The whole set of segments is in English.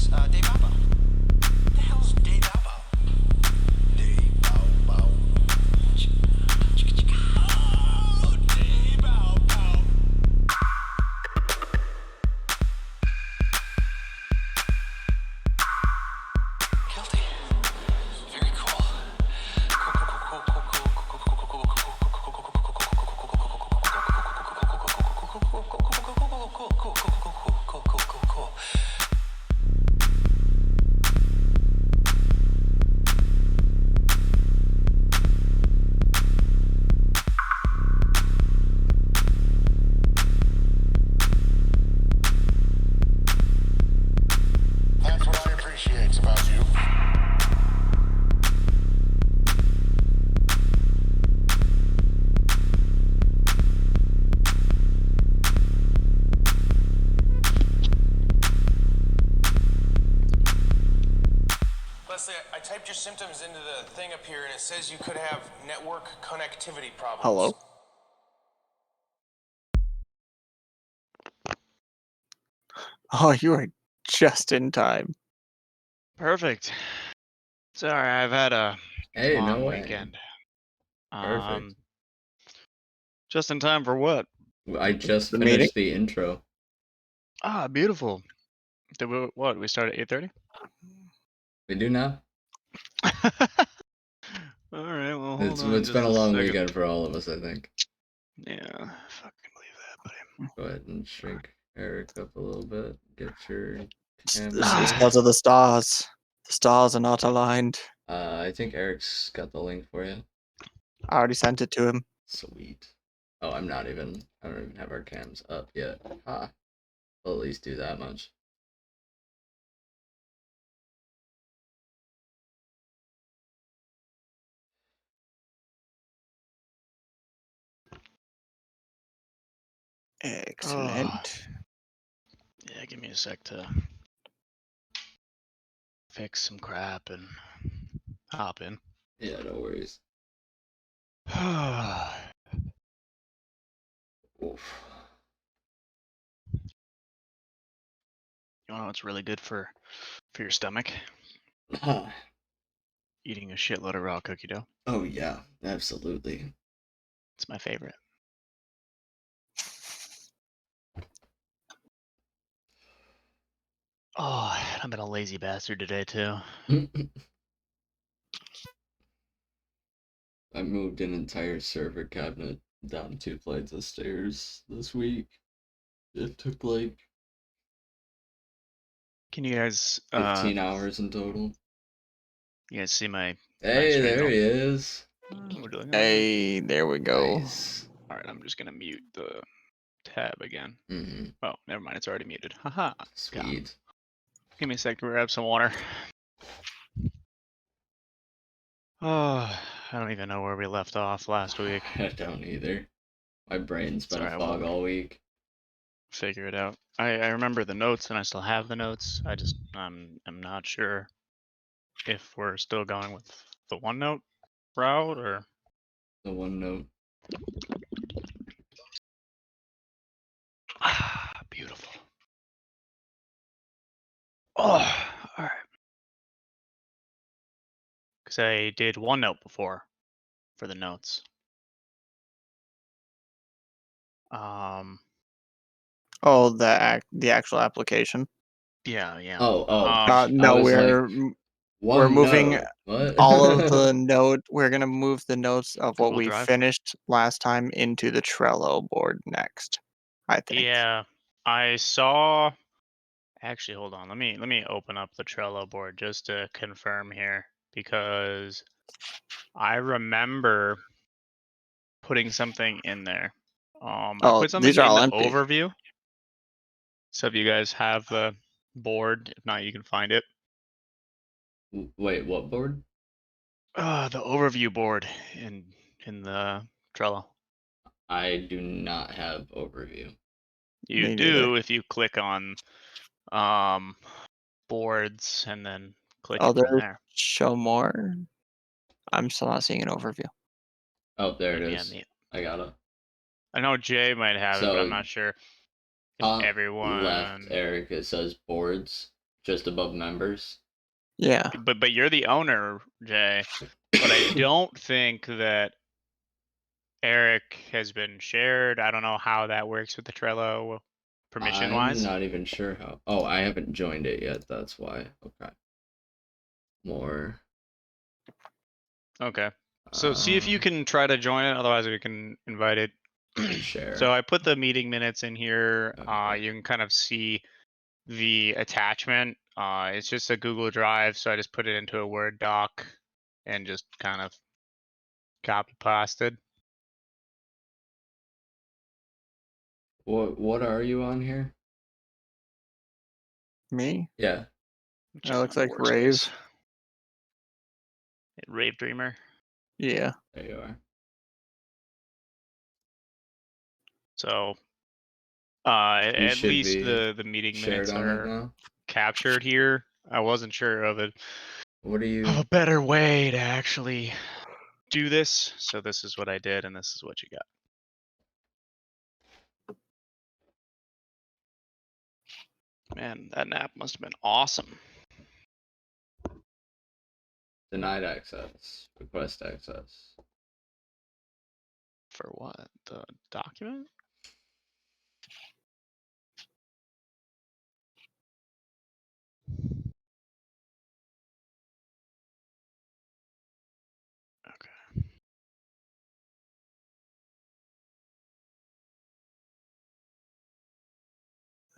is Dave Albo. What the hell's Dave Albo? Dave Albo. Oh, Dave Albo. Guilty. Very cool. Cool. That's what I appreciate about you. Leslie, I typed your symptoms into the thing up here, and it says you could have network connectivity problems. Hello? Oh, you are just in time. Perfect. Sorry, I've had a Hey, long no way. weekend. Perfect. Just in time for what? I just The finished the intro. Ah, beautiful. Did we, what? We start at 8:30? We do now? All right, well, hold on. It's been a just long second. weekend for all of us, I think. Yeah, fucking believe that, buddy. Go ahead and shrink Eric up a little bit. Get your This camera. is because of the stars. The stars are not aligned. I think Eric's got the link for you. I already sent it to him. Sweet. Oh, I don't even have our cams up yet. Ah. I'll at least do that much. Excellent. Yeah, give me a sec to fix some crap and hop in. Yeah, no worries. Oof. You know what's really good for your stomach? Eating a shitload of raw cookie dough. Oh yeah, absolutely. It's my favorite. Oh, I've been a lazy bastard today too. I moved an entire server cabinet down 2 flights of stairs this week. It took like Can you guys 15 hours in total. You guys see my Hey, screen there though? he is. We're doing Hey, there we go. Nice. All right, I'm just gonna mute the tab again. Mm-hmm. Oh, never mind, it's already muted. Haha. Sweet. Give me a sec to grab some water. Oh, I don't even know where we left off last week. I don't either. My brain's been Sorry, a fog all week. Figure it out. I remember the notes and I still have the notes. I'm not sure if we're still going with the OneNote route or The OneNote. beautiful. Oh, all right. Because I did OneNote before for the notes. Oh, the actual application. Yeah. Oh. No, we're moving OneNote. What? all of the note. We're gonna move the notes of what Google we Drive? finished last time into the Trello board next. I think. Yeah, I saw. Actually, hold on. Let me open up the Trello board just to confirm here because I remember putting something in there. I Oh, put something these are in all the empty. overview. So if you guys have the board, if not, you can find it. Wait, what board? The overview board in the Trello. I do not have overview. You Me do neither. if you click on boards and then click Oh, it from there's there. show more. I'm still not seeing an overview. Oh, there it Maybe is. I got it. I know Jay might have it, but I'm not sure if Top everyone. left, Eric, it says boards. Just above members. Yeah. But you're the owner, Jay. But I don't think that Eric has been shared. I don't know how that works with the Trello permission I'm wise. not even sure how. Oh, I haven't joined it yet. That's why. Okay. More. Okay. So see if you can try to join it. Otherwise, we can invite it. Share. So I put the meeting minutes in here. Okay. You can kind of see the attachment. It's just a Google Drive, so I just put it into a Word doc and just kind of copy pasted. What are you on here? Me? Yeah. Just That looks on like Rave. Workspace. Rave Dreamer. Yeah. There you are. So You at should least be the meeting shared minutes on it are now. captured here. I wasn't sure of it. What are Of you? a better way to actually do this. So this is what I did, and this is what you got. Man, that nap must have been awesome. Denied access. Request access. For what? The document?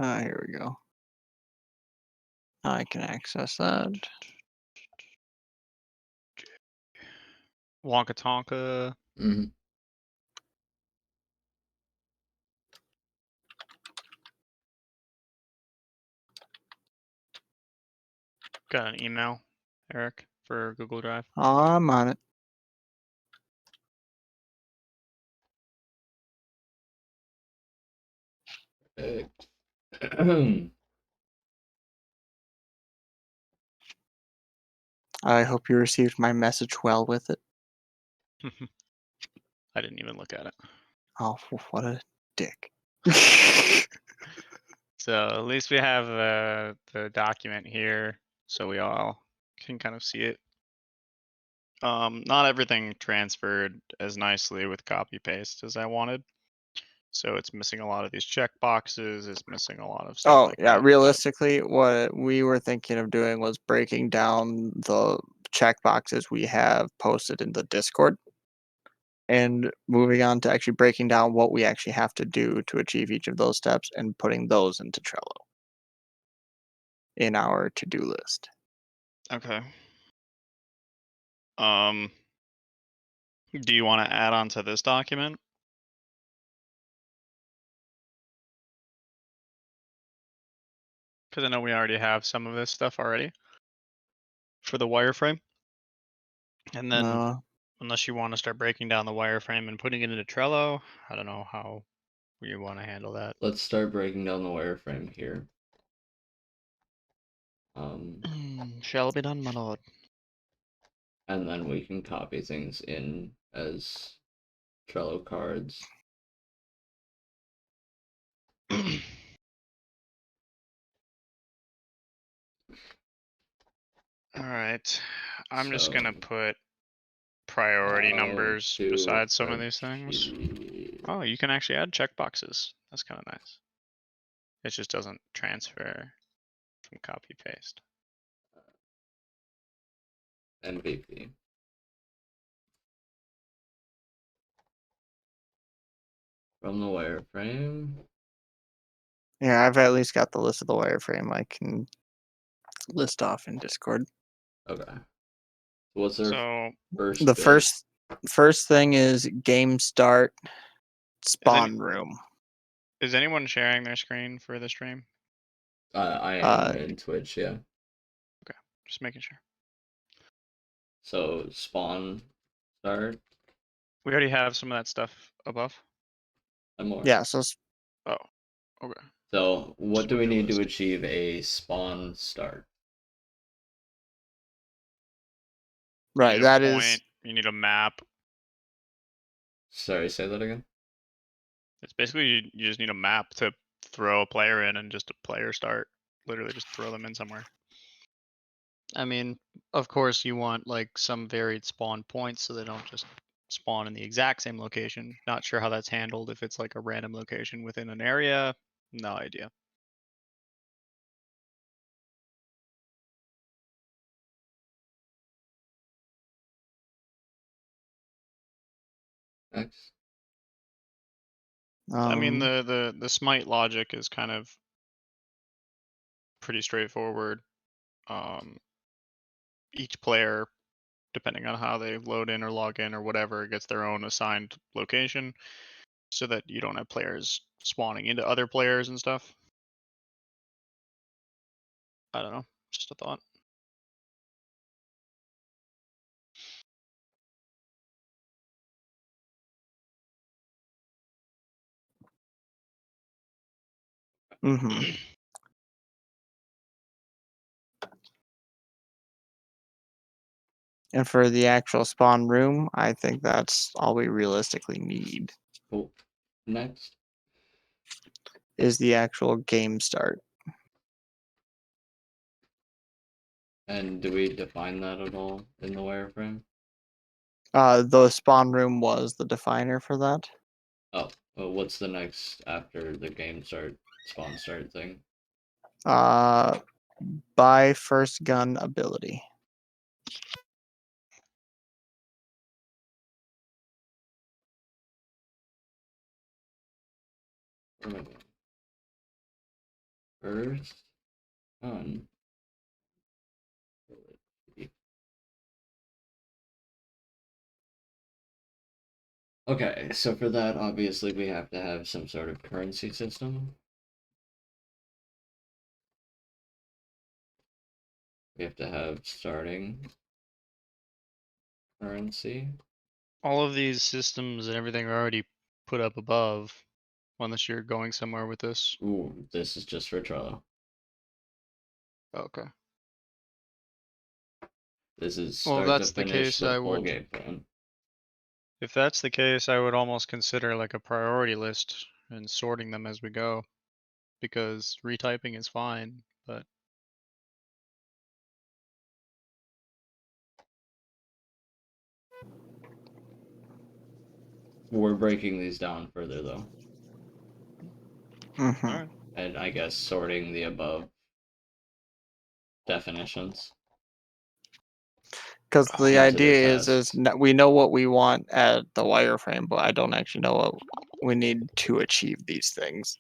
Okay. Here we go. I can access that. Wonka Tonka. Mm-hmm. Got an email, Eric, for Google Drive. I'm on it. I hope you received my message well with it. I didn't even look at it. Oh, what a dick. So at least we have the document here, so we all can kind of see it. Not everything transferred as nicely with copy paste as I wanted. So it's missing a lot of these check boxes. It's missing a lot of stuff Oh, like yeah. that. Realistically, what we were thinking of doing was breaking down the checkboxes we have posted in the Discord and moving on to actually breaking down what we actually have to do to achieve each of those steps and putting those into Trello in our to-do list. Okay. Do you want to add on to this document? Because I know we already have some of this stuff already for the wireframe. And then No, unless you want to start breaking down the wireframe and putting it into Trello, I don't know how you want to handle that. Let's start breaking down the wireframe here. Shall be done, my lord. And then we can copy things in as Trello cards. All right. I'm just So, going to put priority how numbers to beside some of these things. achieve- Oh, you can actually add checkboxes. That's kind of nice. It just doesn't transfer from copy paste. MVP. From the wireframe. yeah, I've at least got the list of the wireframe I can list off in Discord. Okay. What's their So first The bit? first thing is game start spawn room. is anyone sharing their screen for the stream? I am in Twitch, yeah. Okay, just making sure. So spawn start We already have some of that stuff above. and more. Yeah, so Oh, okay. So what Just do we move your need to list. achieve a spawn start? You right, need a that is point, you need a map. Sorry, say that again. It's basically you just need a map to throw a player in and just a player start. Literally just throw them in somewhere. I mean, of course, you want like some varied spawn points so they don't just spawn in the exact same location. Not sure how that's handled. If it's like a random location within an area, no idea. X. I mean, Um, the smite logic is kind of pretty straightforward. Um, each player, depending on how they load in or log in or whatever, gets their own assigned location, so that you don't have players spawning into other players and stuff. I don't know, just a thought. mhm. And for the actual spawn room, I think that's all we realistically need Cool. Next. is the actual game start. And do we define that at all in the wireframe? The spawn room was the definer for that. Oh, well, what's the next after the game start, spawn start thing? Buy first gun ability. Where am I going? First gun. Okay, so for that, obviously, we have to have some sort of currency system. We have to have starting currency. All of these systems and everything are already put up above, unless you're going somewhere with this. Ooh, this is just for Trello. Okay. This is Well, if start to that's the finish case, the I full would. game plan. If that's the case, I would almost consider like a priority list and sorting them as we go, because retyping is fine, but We're breaking these down further, though. Mm-hmm. alright. And I guess sorting the above definitions. Because the Into their idea is tasks. we know what we want at the wireframe, but I don't actually know what we need to achieve these things.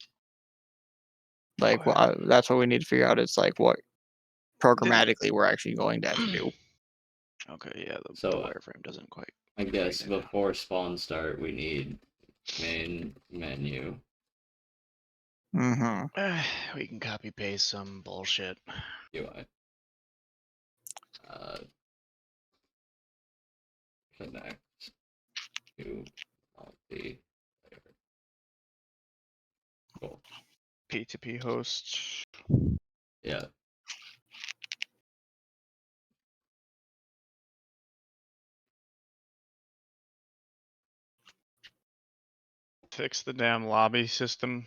Like, Okay. that's what we need to figure out. Is like what programmatically we're actually going to have to do. Okay, yeah, the So wireframe doesn't quite. I guess break that down. before spawn start, we need main menu. Mm-hmm. We can copy paste some bullshit. UI. Connect to multi-player. Cool. P2P hosts. Yeah. Fix the damn lobby system.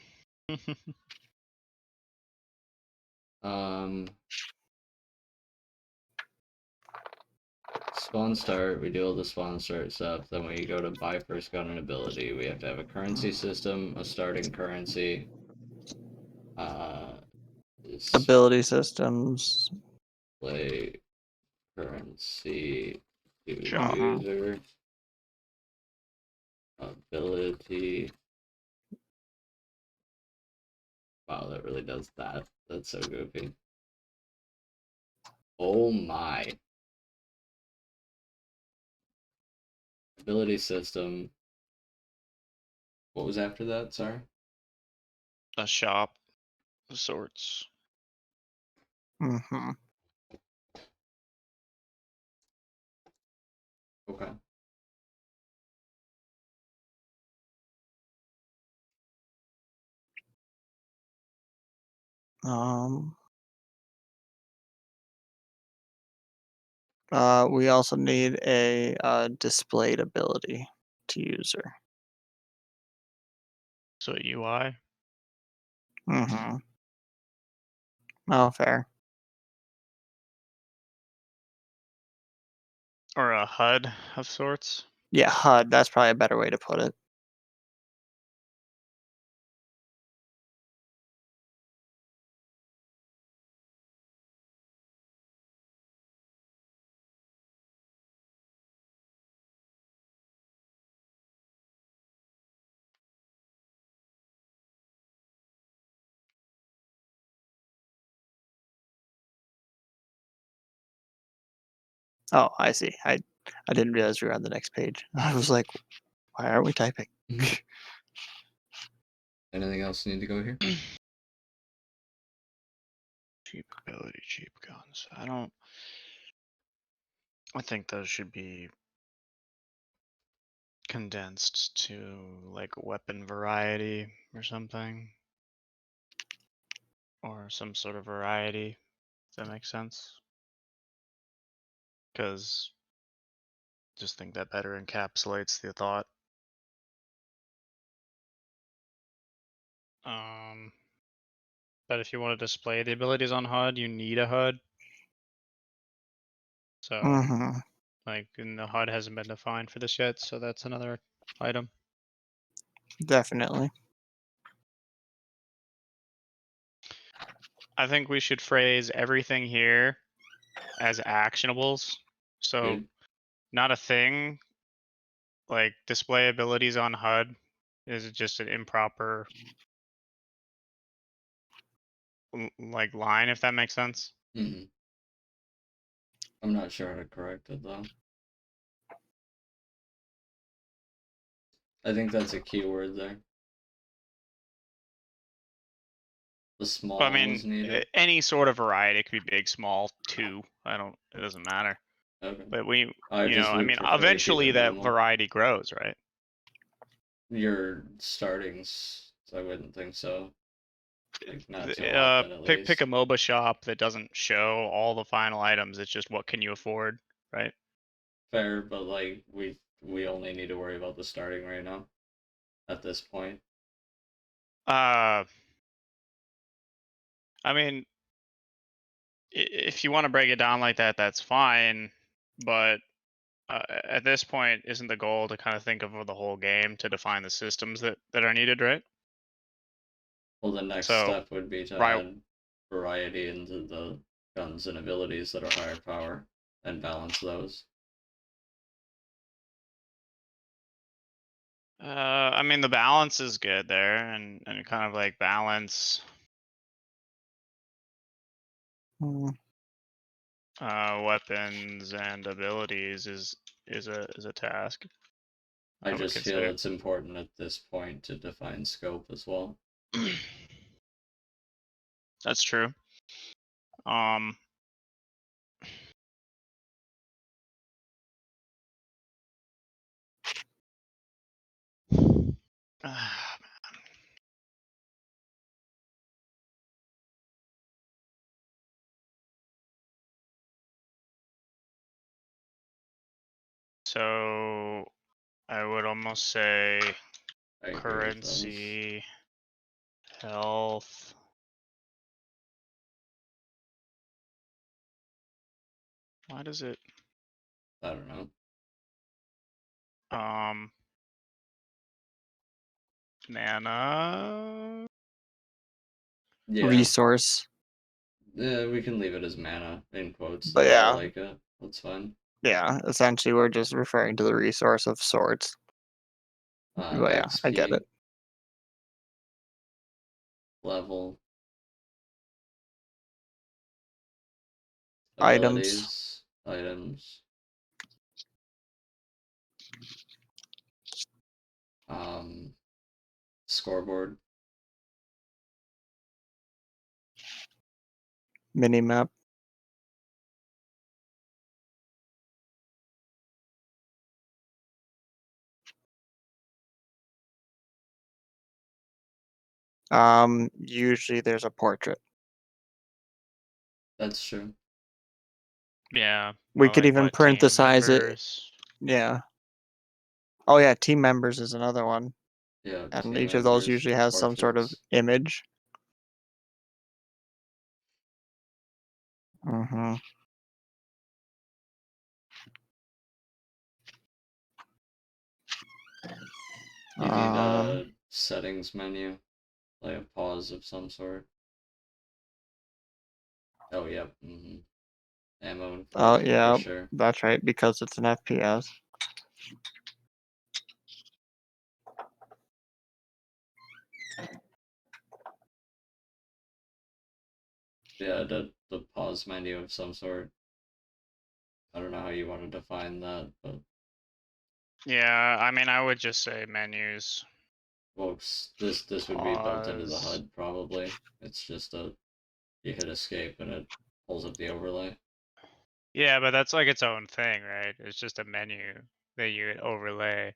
Spawn start, we do all the spawn start stuff. Then we go to buy first gun and ability. We have to have a currency system, a starting currency. Ability systems. Display currency to Shop. user. Ability. Wow, that really does that. That's so goofy. Oh my. Ability system. What was after that? Sorry. A shop of sorts. Mm-hmm. Okay. Um. We also need a displayed ability to user. So UI. Mm-hmm. Oh, fair. Or a HUD of sorts. Yeah, HUD. That's probably a better way to put it. Oh, I see. I didn't realize we were on the next page. I was like, why aren't we typing? Anything else need to go here? Cheap ability, cheap guns. I think those should be condensed to like weapon variety or something. Or some sort of variety. Does that make sense? Because just think that better encapsulates the thought. But if you want to display the abilities on HUD, you need a HUD. So Mm-hmm. like, and the HUD hasn't been defined for this yet, so that's another item. Definitely. I think we should phrase everything here as actionables. So Agreed. not a thing. Like display abilities on HUD is just an improper like line, if that makes sense. Mm-hmm. I'm not sure how to correct it though. I think that's a keyword there. The small But I mean, is needed. any sort of variety. It could be big, small, two. It doesn't matter. Okay. But we, I I mean, prefer to keep eventually it that minimal. variety grows, right? Your startings, I wouldn't think so. Like not too often at Pick least. a MOBA shop that doesn't show all the final items. It's just what can you afford, right? Fair, but like we only need to worry about the starting right now. At this point. I mean, if you want to break it down like that, that's fine. But at this point, isn't the goal to kind of think of the whole game to define the systems that are needed, right? Well, the next So, step would be to right. add variety into the guns and abilities that are higher power and balance those. I mean, the balance is good there, and kind of like balance Mm. weapons and abilities is a task. I would just feel consider. it's important at this point to define scope as well. That's true. So I would almost say I agree with those. currency, health. Why does it? I don't know. Mana. Yeah. Resource. Yeah, we can leave it as mana in quotes. But Though. yeah. I like it. That's fine. Yeah, essentially we're just referring to the resource of sorts. But yeah, I get XP, it. level, Items. abilities, scoreboard. Minimap. Usually there's a portrait. That's true. Yeah. We or could like even what, team parenthesize it. members? Yeah. Oh yeah, team members is another one. Yeah. And team each of those members, usually has some sort of portraits. image. Mm-hmm. You need Um, a settings menu, like a pause of some sort. Oh, yep. Ammo and oh fortune yeah, for sure. that's right, because it's an FPS. Yeah, the pause menu of some sort. I don't know how you want to define that, but Yeah, I mean, I would just say menus. well, this would be built into the Pause. HUD probably. It's just you hit escape and it pulls up the overlay. Yeah, but that's like its own thing, right? It's just a menu that you would overlay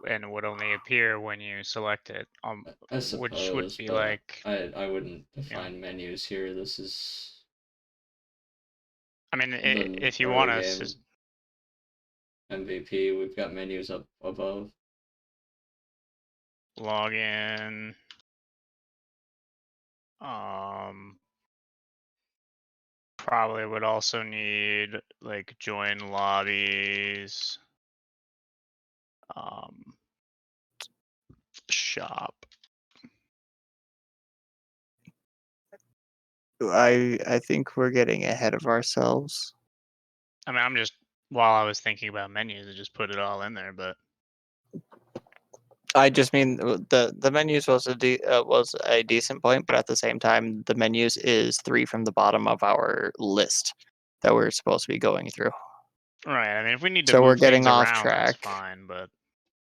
and would only appear when you select it. I Which would suppose, be but like, I wouldn't you know, define menus here. This is I mean, the if you early want us, game MVP. We've got menus up above. log in. Probably would also need like join lobbies. Shop. I think we're getting ahead of ourselves. I mean, I'm just while I was thinking about menus, I just put it all in there, but I just mean the menus was was a decent point, but at the same time, the menus is 3 from the bottom of our list that we're supposed to be going through. right. I mean, if we need to So we're move things getting off around, that's track. fine. But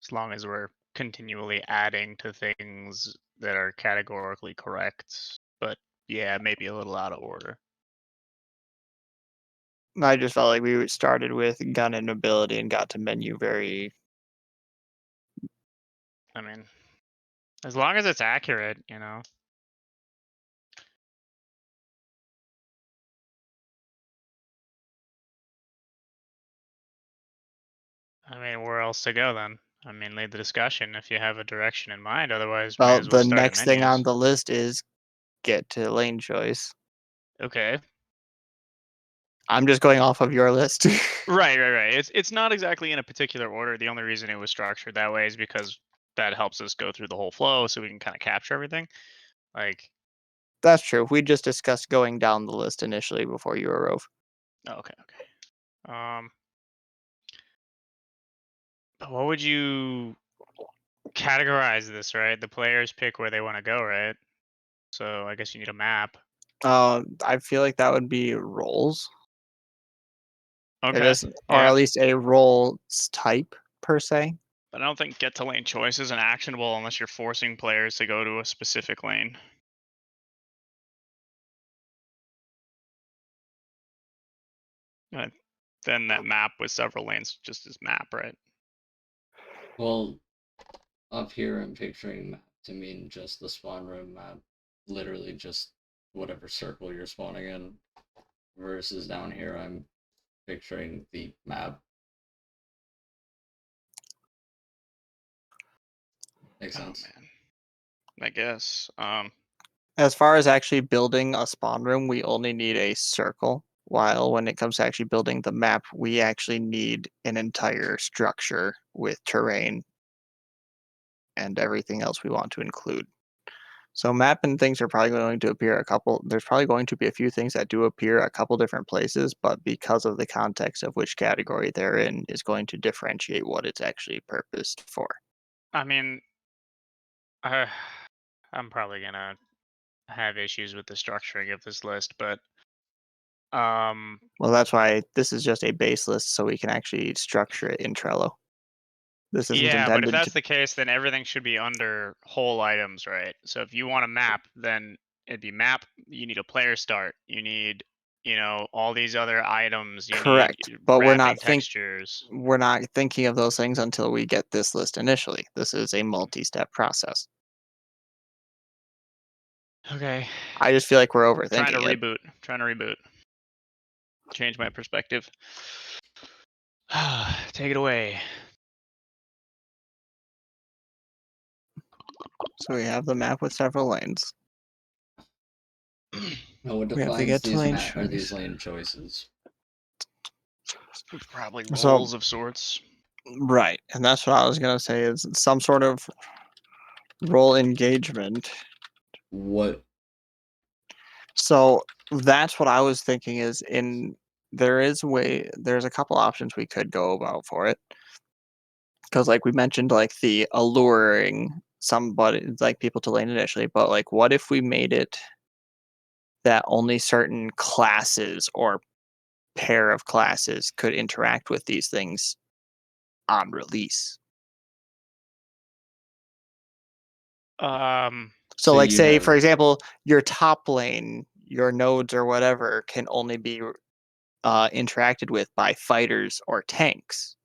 as long as we're continually adding to things that are categorically correct, but yeah, maybe a little out of order. I just felt like we started with gun and ability and got to menu very. I mean, as long as it's accurate, you know. I mean, where else to go then? I mean, lead the discussion if you have a direction in mind. Otherwise, may Well, as well the start at next thing menus. on the list is get to lane choice. Okay. I'm just going off of your list. Right. It's not exactly in a particular order. The only reason it was structured that way is because that helps us go through the whole flow, so we can kind of capture everything. Like, That's true. We just discussed going down the list initially before you arose. okay. But what would you categorize this? Right, the players pick where they want to go, right? So I guess you need a map. I feel like that would be roles. It Okay. isn't, or Yeah. at least a roles type per se. But I don't think get to lane choice isn't actionable unless you're forcing players to go to a specific lane. Then that map with several lanes just is map, right? Well, up here I'm picturing map to mean just the spawn room map, literally just whatever circle you're spawning in. Versus down here I'm picturing the map. Makes sense. Oh man. I guess. As far as actually building a spawn room, we only need a circle. While when it comes to actually building the map, we actually need an entire structure with terrain and everything else we want to include. So map and things are probably going to appear there's probably going to be a few things that do appear a couple different places, but because of the context of which category they're in is going to differentiate what it's actually purposed for. I mean, I'm probably gonna have issues with the structuring of this list, but Well, that's why this is just a base list so we can actually structure it in Trello. This isn't yeah, but if intended that's to. the case, then everything should be under whole items, right? So if you want a map, then it'd be map. You need a player start. You need, all these other items. You need Correct, but wrapping textures. we're not thinking of those things until we get this list initially. This is a multi-step process. Okay. I just feel like we're Trying to overthinking it. reboot. Trying to reboot. Change my perspective. Take it away. So we have the map with several lanes. Now, what We have to defines get to these lane are these choice. lane choices? Probably So roles of sorts. Right, and that's what I was gonna say is some sort of role engagement. What? So that's what I was thinking is there's a couple options we could go about for it. Because like we mentioned, like the alluring somebody like people to lane initially, but like what if we made it that only certain classes or pair of classes could interact with these things on release? So So like you say for have example, your top lane, your nodes or whatever can only be interacted with by fighters or tanks.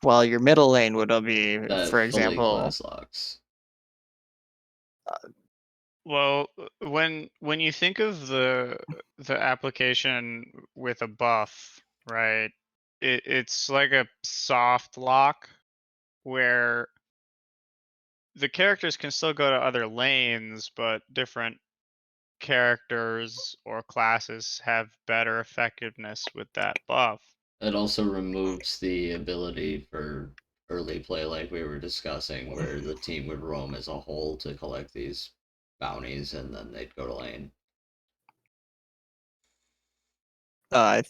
While your middle lane would be, that for fully example, class locks. Well, when you think of the application with a buff, right? It's like a soft lock where the characters can still go to other lanes, but different characters or classes have better effectiveness with that buff. It also removes the ability for early play, like we were discussing, where the team would roam as a whole to collect these bounties and then they'd go to lane. I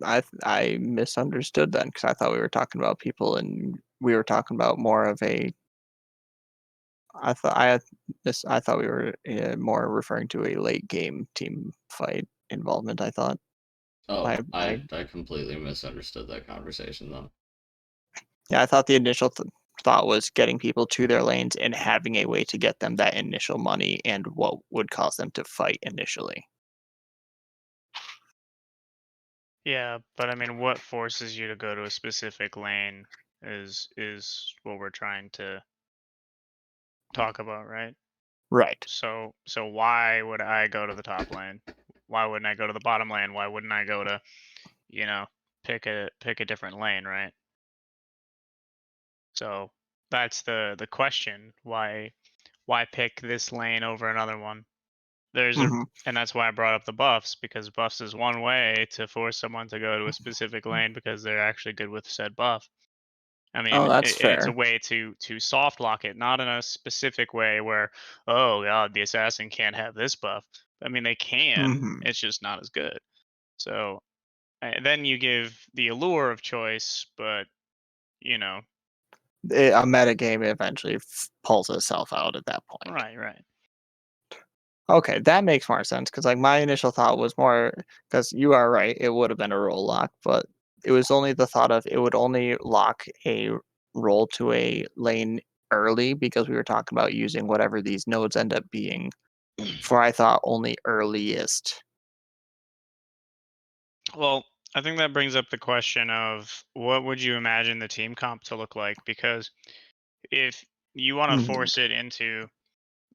I misunderstood then because I thought we were talking about people and we were talking about more of a. I thought I had this. I thought we were more referring to a late game team fight involvement. I thought. Oh, I I completely misunderstood that conversation then. Yeah, I thought the initial thought was getting people to their lanes and having a way to get them that initial money and what would cause them to fight initially. Yeah, but I mean, what forces you to go to a specific lane is what we're trying to talk about, right? Right. So why would I go to the top lane? Why wouldn't I go to the bottom lane? Why wouldn't I go to, you know, pick a different lane, right? So that's the question. Why pick this lane over another one? There's a Hmm. and that's why I brought up the buffs, because buffs is one way to force someone to go to a specific lane because they're actually good with said buff. I Oh, mean, that's it's a fair. way to soft lock it, not in a specific way where, oh god, the assassin can't have this buff. I mean, they can. Hmm. It's just not as good. So then you give the allure of choice, but you know, A meta game eventually pulls itself out at that point. right. Okay, that makes more sense because like my initial thought was more because you are right, it would have been a roll lock, but it was only the thought of it would only lock a roll to a lane early because we were talking about using whatever these nodes end up being for I thought only earliest. Well, I think that brings up the question of what would you imagine the team comp to look like? Because if you want to Mhm. force it into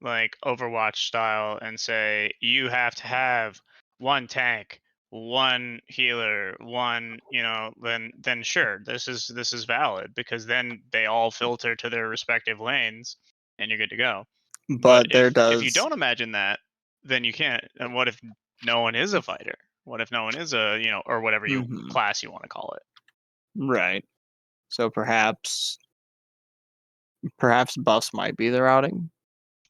like Overwatch style and say you have to have one tank, one healer, one, then sure, this is valid because then they all filter to their respective lanes and you're good to go. But But there if you does don't imagine that, then you can't. And what if no one is a fighter? What if no one is a, or whatever you Mhm. class you want to call it? Right. So perhaps buffs might be the routing.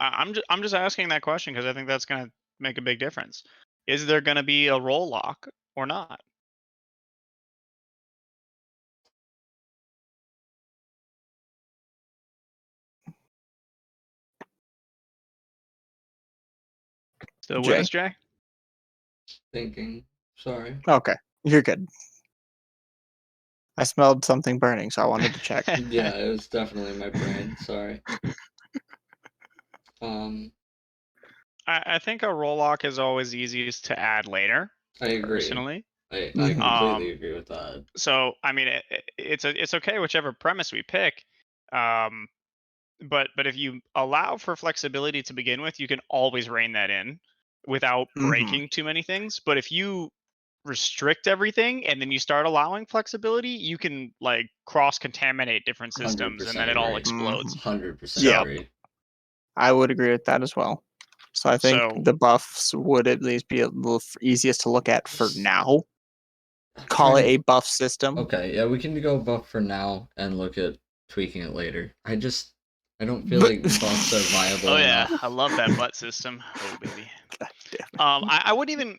I'm just asking that question because I think that's going to make a big difference. Is there going to be a role lock or not? Still with us, Jay? Jay? Thinking. Sorry. Okay. You're good. I smelled something burning, so I wanted to check. Yeah, it was definitely my brain. Sorry. Um, I think a role lock is always easiest to add later, I agree. personally. I Mhm. completely agree with that. So I mean, it's okay whichever premise we pick. Um, but if you allow for flexibility to begin with, you can always rein that in without Mhm. breaking too many things. But if you restrict everything and then you start allowing flexibility, you can like cross contaminate different systems and then 100% it all agree. explodes. Mhm. 100% Yep. So agree. I would agree with that as well. So I think so the buffs would at least be a little easiest to look at for now. call it Trying- a buff system. Okay, yeah, we can go buff for now and look at tweaking it later. I don't feel like buffs are viable Oh yeah, enough. I love that butt system. Oh baby. God damn it.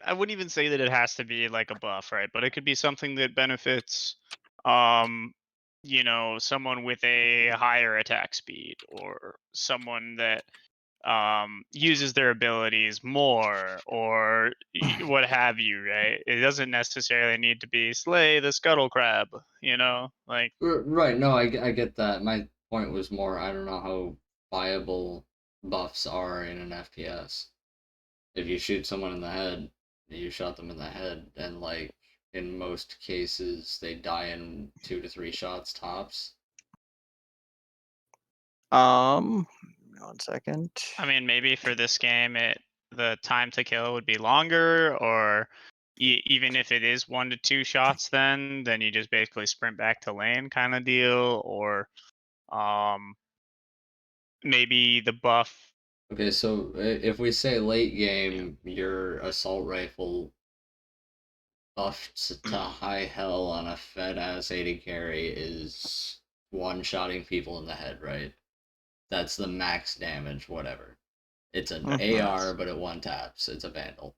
I wouldn't even say that it has to be like a buff, right? But it could be something that benefits, someone with a higher attack speed or someone that uses their abilities more or what have you, right? It doesn't necessarily need to be slay the scuttle crab, like Right, no, I get that. My point was more, I don't know how viable buffs are in an FPS. If you shoot someone in the head, you shot them in the head, and like in most cases they die in 2 to 3 shots tops. 1 second. I mean, maybe for this game, the time to kill would be longer, or even if it is 1 to 2 shots, then you just basically sprint back to lane kind of deal, or maybe the buff. Okay, so if we say late game, your assault rifle buffed to high hell on a fed ass 80 carry is one-shotting people in the head, right? That's the max damage, whatever. It's an Mhm. AR, but it one taps. It's a Vandal.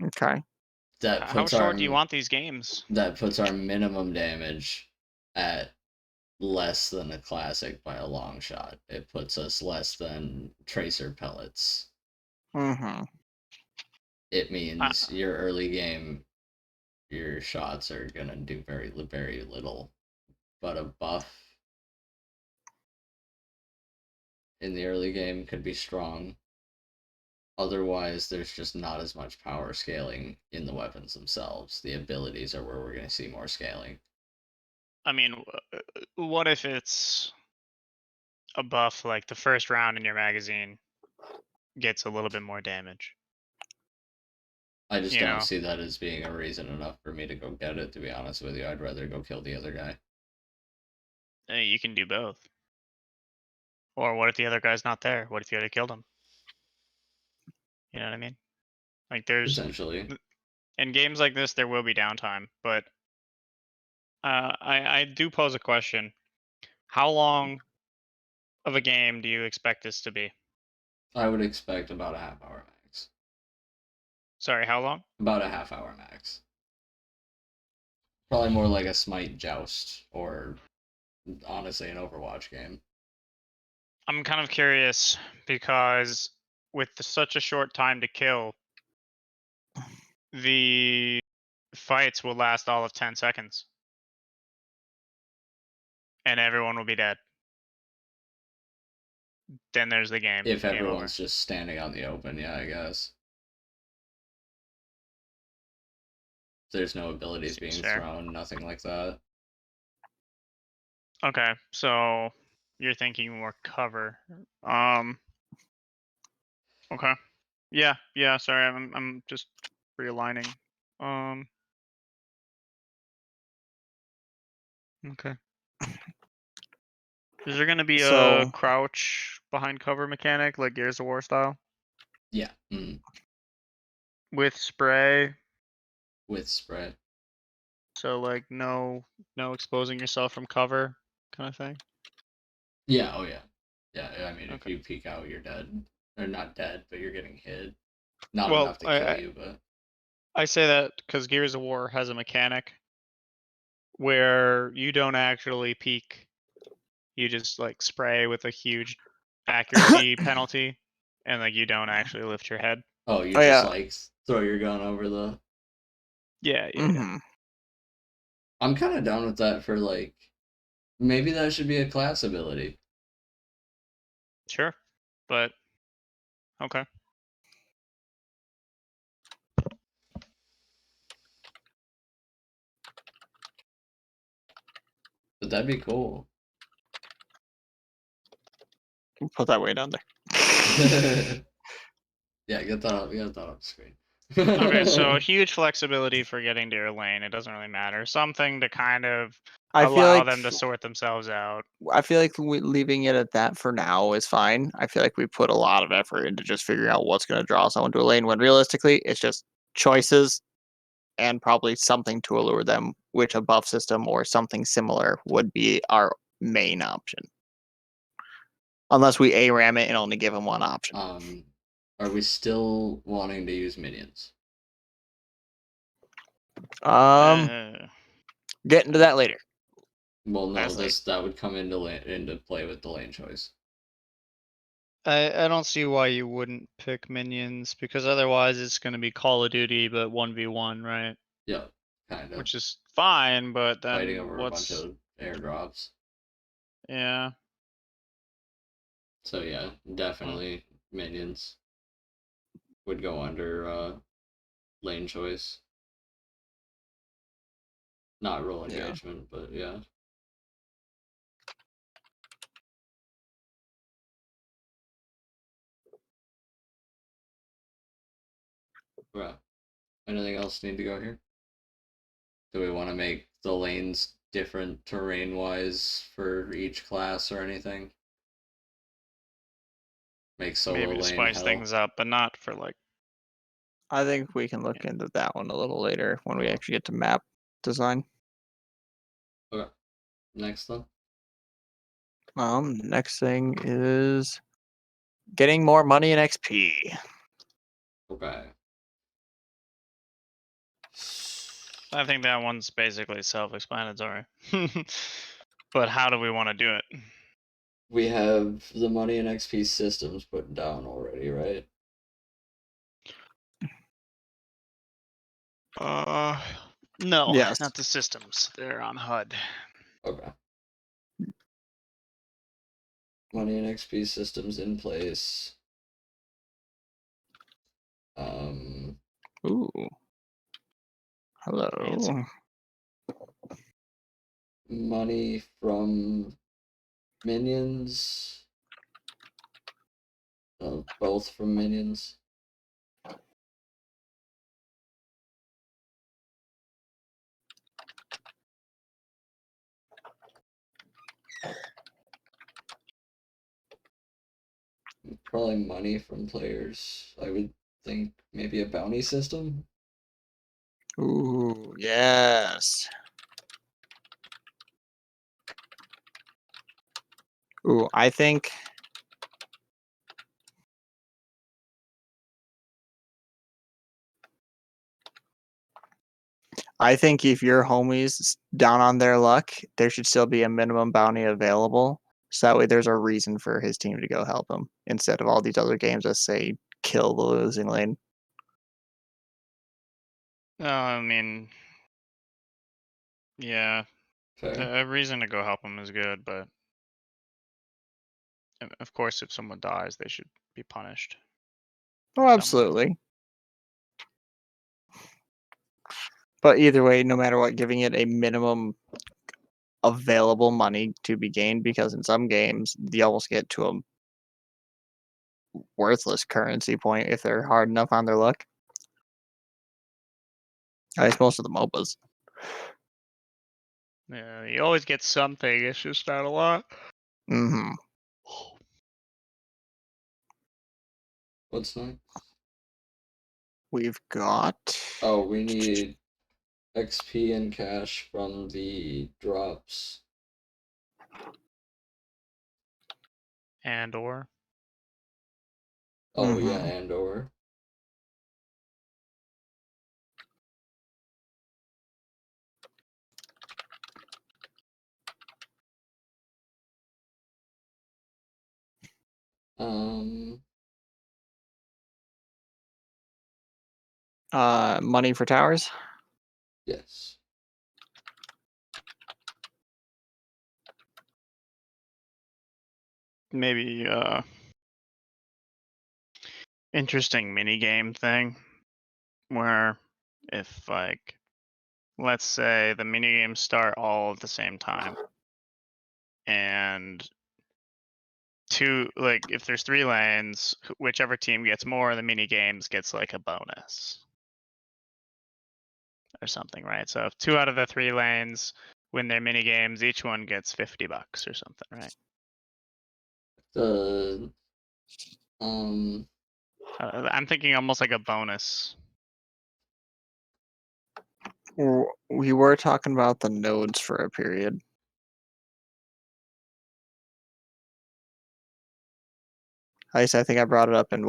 Okay. That How puts our short do you want these games? that puts our minimum damage at less than a classic by a long shot. It puts us less than tracer pellets. Mm-hmm. It means your early game, your shots are gonna do very little, but a buff in the early game could be strong. Otherwise, there's just not as much power scaling in the weapons themselves. The abilities are where we're going to see more scaling. I mean, what if it's a buff like the first round in your magazine gets a little bit more damage? I just You don't know? see that as being a reason enough for me to go get it, to be honest with you. I'd rather go kill the other guy. You can do both. Or what if the other guy's not there? What if you already killed him? You know what I mean? Like there's Potentially. in games like this there will be downtime, but I do pose a question. How long of a game do you expect this to be? I would expect about a half hour max. Sorry, how long? About a half hour max. Probably more like a Smite Joust or honestly an Overwatch game. I'm kind of curious because with such a short time to kill, the fights will last all of 10 seconds. And everyone will be dead. Then there's the game. If Game over. everyone's just standing out in the open, yeah, I guess. There's no abilities Seems being fair. thrown, nothing like that. Okay, so you're thinking more cover. Okay. Yeah, sorry, I'm just realigning. Okay. Is there gonna be a So- crouch behind cover mechanic like Gears of War style? Yeah. With spray, With spray. so like no exposing yourself from cover kind of thing? Yeah, oh yeah. Yeah, I mean, if Okay. you peek out, you're dead. Or not dead, but you're getting hit. Not Well, enough to kill you, but... I say that because Gears of War has a mechanic where you don't actually peek. You just like spray with a huge accuracy penalty, and like you don't actually lift your head. Oh, you Oh, just yeah. like throw your gun over the... Yeah. Mm-hmm. I'm kind of down with that for like... Maybe that should be a class ability. Sure, but okay. But that'd be cool. Put that way down there. Yeah, get that up screen. Okay, so huge flexibility for getting to your lane. It doesn't really matter. Something to kind of I feel allow like them to sort themselves out. leaving it at that for now is fine. I feel like we put a lot of effort into just figuring out what's going to draw someone to a lane when realistically it's just choices and probably something to allure them, which a buff system or something similar would be our main option. Unless we ARAM it and only give them one option. Are we still wanting to use minions? Uh, Get into that later. Well, no, Honestly. that would come into play with the lane choice. I don't see why you wouldn't pick minions, because otherwise it's going to be Call of Duty but 1v1, right? Yeah, kind of. Which is fine, but Fighting then over a bunch what's of airdrops. yeah. So yeah, definitely minions would go under lane choice. Not role Yeah. engagement, but yeah. Right. Anything else need to go here? Do we want to make the lanes different terrain-wise for each class or anything? Make solo Maybe to lane spice hell. things up, but not for like. I think we can look into that one a little later when we actually get to map design. Okay. Next then. Next thing is getting more money in XP. Okay. I think that one's basically self-explanatory. But how do we want to do it? We have the money and XP systems put down already, right? No, Yes. not the systems. They're on HUD. Okay. Money and XP systems in place. Ooh. Hello. Fancy. Money from minions. Both from minions. Probably money from players. I would think maybe a bounty system. Ooh, yes. Ooh, I think if your homies down on their luck, there should still be a minimum bounty available. So that way there's a reason for his team to go help him instead of all these other games that say kill the losing lane. I mean, yeah, Fair. a reason to go help them is good, but of course, if someone dies, they should be punished. Oh, absolutely. But either way, no matter what, giving it a minimum available money to be gained, because in some games you almost get to a worthless currency point if they're hard enough on their luck. At least most of the MOBAs. Yeah, you always get something. It's just not a lot. Mm-hmm. What's next? We've got. Oh, we need XP and cash from the drops. And or Oh yeah, Mhm. and or. Money for towers. Yes. maybe interesting mini game thing where if like let's say the mini games start all at the same time and if there's 3 lanes, whichever team gets more of the mini games gets like a bonus or something, right? So if 2 out of the 3 lanes win their mini games, each one gets $50 or something, right? The I'm thinking almost like a bonus. We were talking about the nodes for a period. I think I brought it up and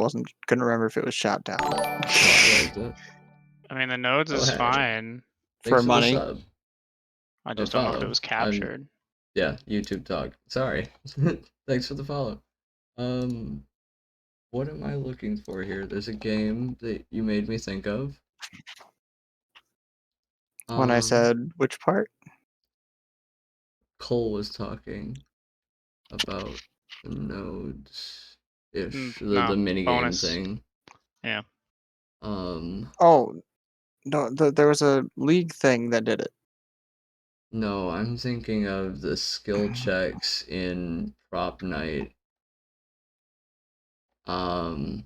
couldn't remember if it was shot down. Oh, I liked it. I mean, the nodes Oh, is hey. fine. For Thanks money. the sub. I Or just don't know if follow. it was captured. Yeah, YouTube talk. Sorry. Thanks for the follow. What am I looking for here? There's a game that you made me think of. When I said which part? Cole was talking about the nodes ish, No, the minigame bonus. thing. Yeah. Oh, no, there was a league thing that did it. No, I'm thinking of the skill checks in Prop Night. But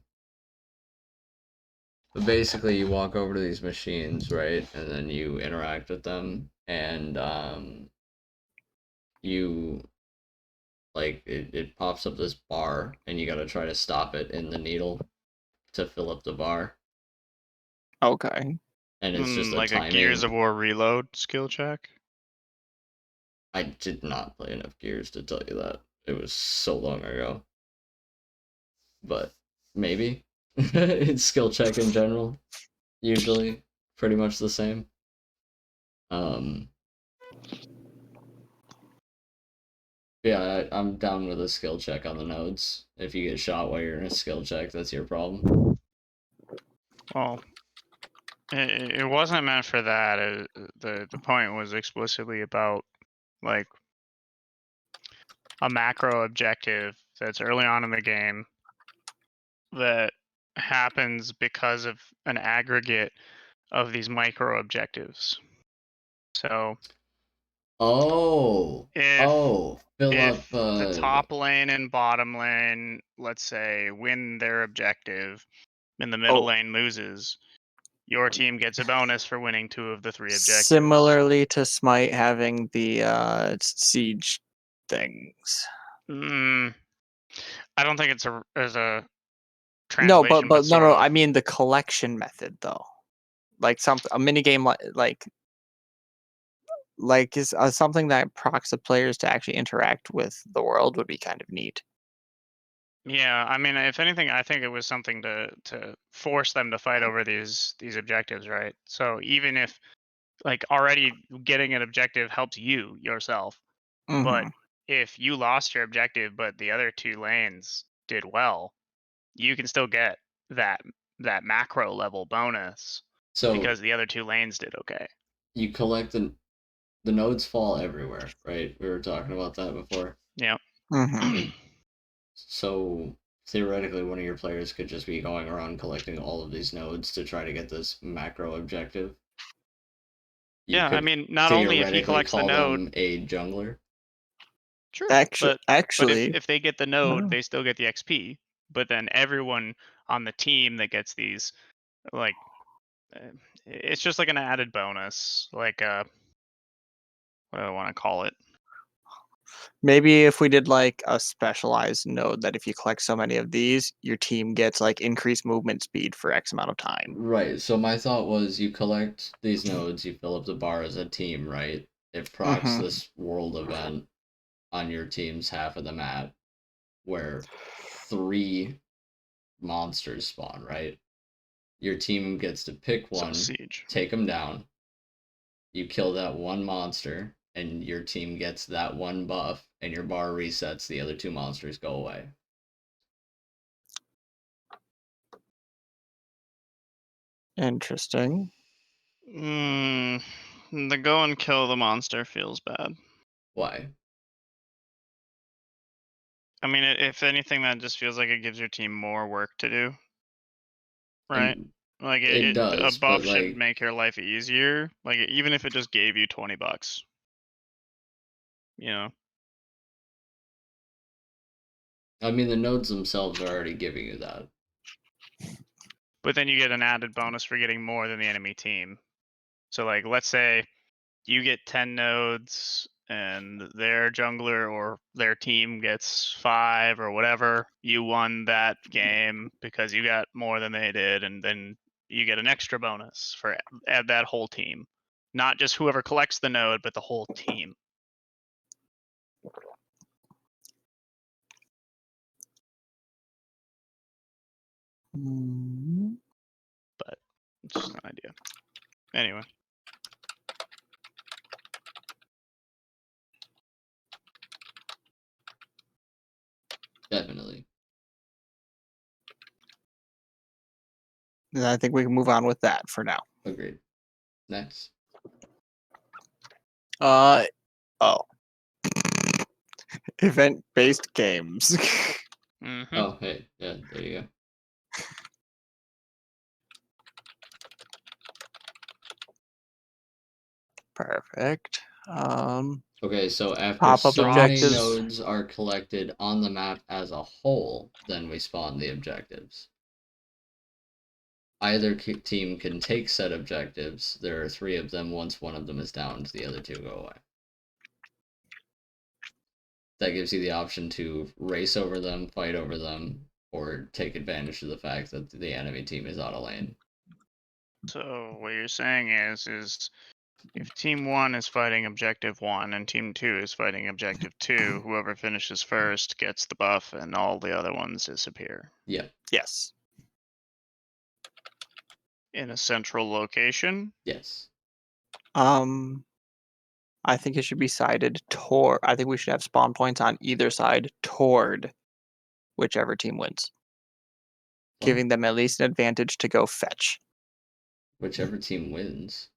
basically you walk over to these machines, right? And then you interact with them and you like it pops up this bar and you gotta try to stop it in the needle to fill up the bar. Okay. And it's just a Like timing. a Gears of War reload skill check. I did not play enough Gears to tell you that. It was so long ago. But maybe. It's skill check in general. Usually pretty much the same. Yeah, I'm down with a skill check on the nodes. If you get shot while you're in a skill check, that's your problem. Well, it wasn't meant for that. The point was explicitly about like a macro objective that's early on in the game that happens because of an aggregate of these micro objectives. So Oh, if fill if up. the top lane and bottom lane, let's say, win their objective, and the middle Oh. lane loses, your team gets a bonus for winning 2 of the 3 objectives. Similarly to Smite having the siege things. I don't think it's a No, translation. but sort no. of. I mean the collection method though. Like a mini game like is something that procs the players to actually interact with the world would be kind of neat. Yeah, I mean, if anything, I think it was something to force them to fight over these objectives, right? So even if like already getting an objective helps you yourself, but Mhm. if you lost your objective but the other 2 lanes did well, you can still get that macro level bonus So because the other 2 lanes did okay. you collect the nodes fall everywhere, right? We were talking about that before. Yeah. Mhm. So theoretically, one of your players could just be going around collecting all of these nodes to try to get this macro objective. You Yeah, I could mean, not only if he theoretically collects the call node, them a jungler. sure, Actually, but if they get the node, Oh. they still get the XP. But then everyone on the team that gets these, like, it's just like an added bonus, like what do I want to call it? Maybe if we did like a specialized node that if you collect so many of these, your team gets like increased movement speed for X amount of time. Right. So my thought was you collect these nodes, you fill up the bar as a team, right? It procs Mhm. this world event on your team's half of the map where 3 monsters spawn, right? Your team gets to pick So one, siege. take them down. You kill that one monster, and your team gets that one buff, and your bar resets. The other 2 monsters go away. Interesting. The go and kill the monster feels bad. Why? I mean, if anything, that just feels like it gives your team more work to do, right? Like it a does, buff but should like make your life easier. Like even if it just gave you $20, you know. I mean, the nodes themselves are already giving you that. But then you get an added bonus for getting more than the enemy team. So like, let's say you get 10 nodes and their jungler or their team gets 5 or whatever. You won that game because you got more than they did, and then you get an extra bonus for add that whole team. Not just whoever collects the node, but the whole team. Mm, It's just an idea. Anyway. Definitely. and I think we can move on with that for now. Agreed. Next. Oh. Event-based games. Mm-hmm. Oh, hey, yeah, there you go. Perfect. Okay, so after Pop-up so many objectives. nodes are collected on the map as a whole, then we spawn the objectives. Either team can take said objectives. There are 3 of them. Once one of them is downed, the other 2 go away. That gives you the option to race over them, fight over them, or take advantage of the fact that the enemy team is out of lane. So what you're saying is if team 1 is fighting objective 1 and team 2 is fighting objective 2, whoever finishes first gets the buff and all the other ones disappear. Yeah. Yes. In a central location? Yes. I think it should be sided toward. I think we should have spawn points on either side toward whichever team wins, giving them at least an advantage to go fetch. Whichever team wins.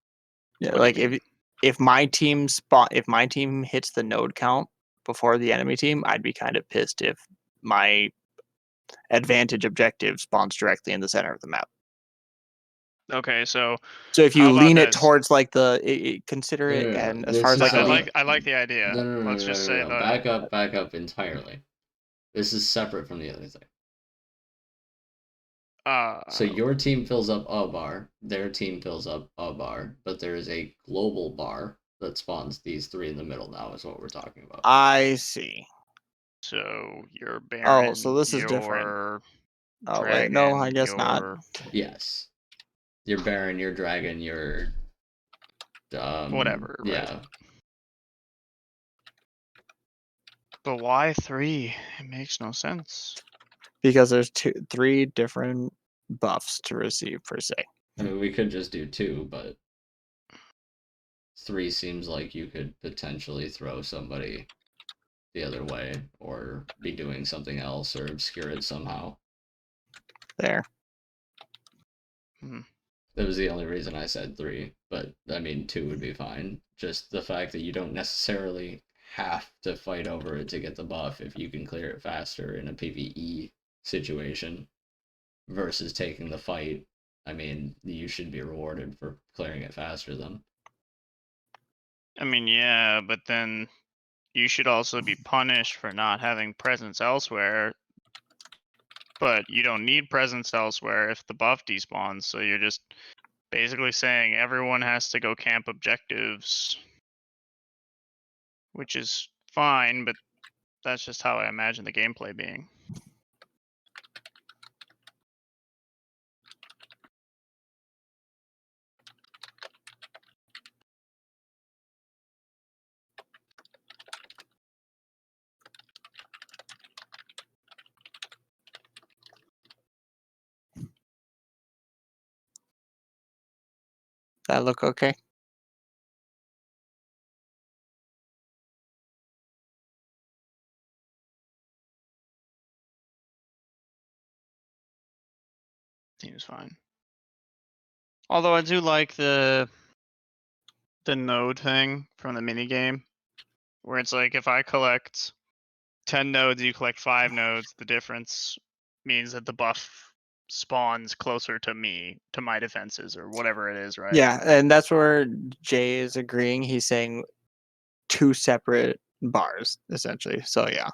Yeah, What do you like mean? if my team hits the node count before the enemy team, I'd be kind of pissed if my advantage objective spawns directly in the center of the map. Okay, so So if how you about lean it this? towards like consider No, it, no, no. and as This far as is like I like the idea. No, Let's just say no. that. Back up entirely. This is separate from the other thing. So your team fills up a bar, their team fills up a bar, but there is a global bar that spawns these 3 in the middle now is what we're talking about. I see. So you're Baron. Oh, so this is different. your Oh dragon, wait, no, I guess not. your Yes. Your Baron, your Dragon, your whatever. Right? Yeah. But why 3? It makes no sense. Because there's 3 different buffs to receive per se. I mean, we could just do 2, but 3 seems like you could potentially throw somebody the other way or be doing something else or obscure it somehow. There. That was the only reason I said 3, but I mean 2 would be fine. Just the fact that you don't necessarily have to fight over it to get the buff if you can clear it faster in a PvE situation versus taking the fight. I mean, you should be rewarded for clearing it faster then. I mean, yeah, but then you should also be punished for not having presence elsewhere. But you don't need presence elsewhere if the buff despawns, so you're just basically saying everyone has to go camp objectives, which is fine, but that's just how I imagine the gameplay being. That look okay? Seems fine. Although I do like the node thing from the minigame, where it's like if I collect 10 nodes, you collect 5 nodes, the difference means that the buff spawns closer to me, to my defenses, or whatever it is, right? Yeah, and that's where Jay is agreeing. He's saying 2 separate bars, essentially. So yeah.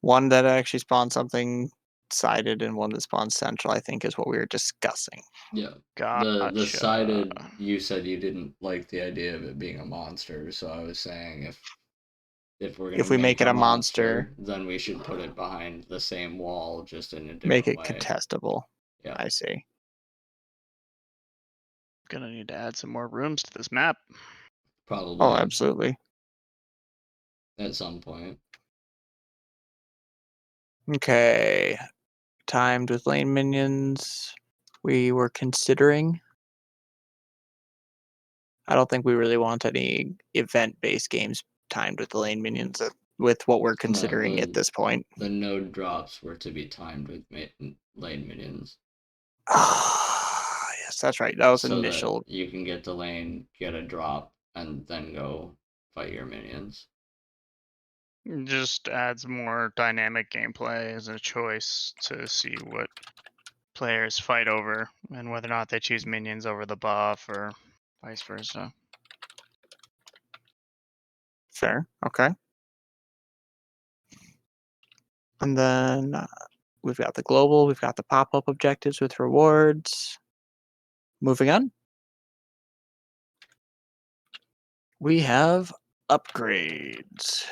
One that actually spawns something sided and one that spawns central, I think, is what we were discussing. Yeah. Gotcha. The sided, you said you didn't like the idea of it being a monster, so I was saying if we're gonna If we make it a monster, then we should put it behind the same wall, just in a different make it way. contestable. Yeah. I see. Gonna need to add some more rooms to this map. Probably Oh, absolutely. at some point. Okay. Timed with lane minions. We were considering. I don't think we really want any event-based games timed with the lane minions with what we're considering at this point. The node drops were to be timed with lane minions. Ah, yes, that's right. That was so initial. that you can get the lane, get a drop, and then go fight your minions. Just adds more dynamic gameplay as a choice to see what players fight over and whether or not they choose minions over the buff or vice versa. Fair. Okay. And then we've got the global, we've got the pop-up objectives with rewards. Moving on. We have upgrades.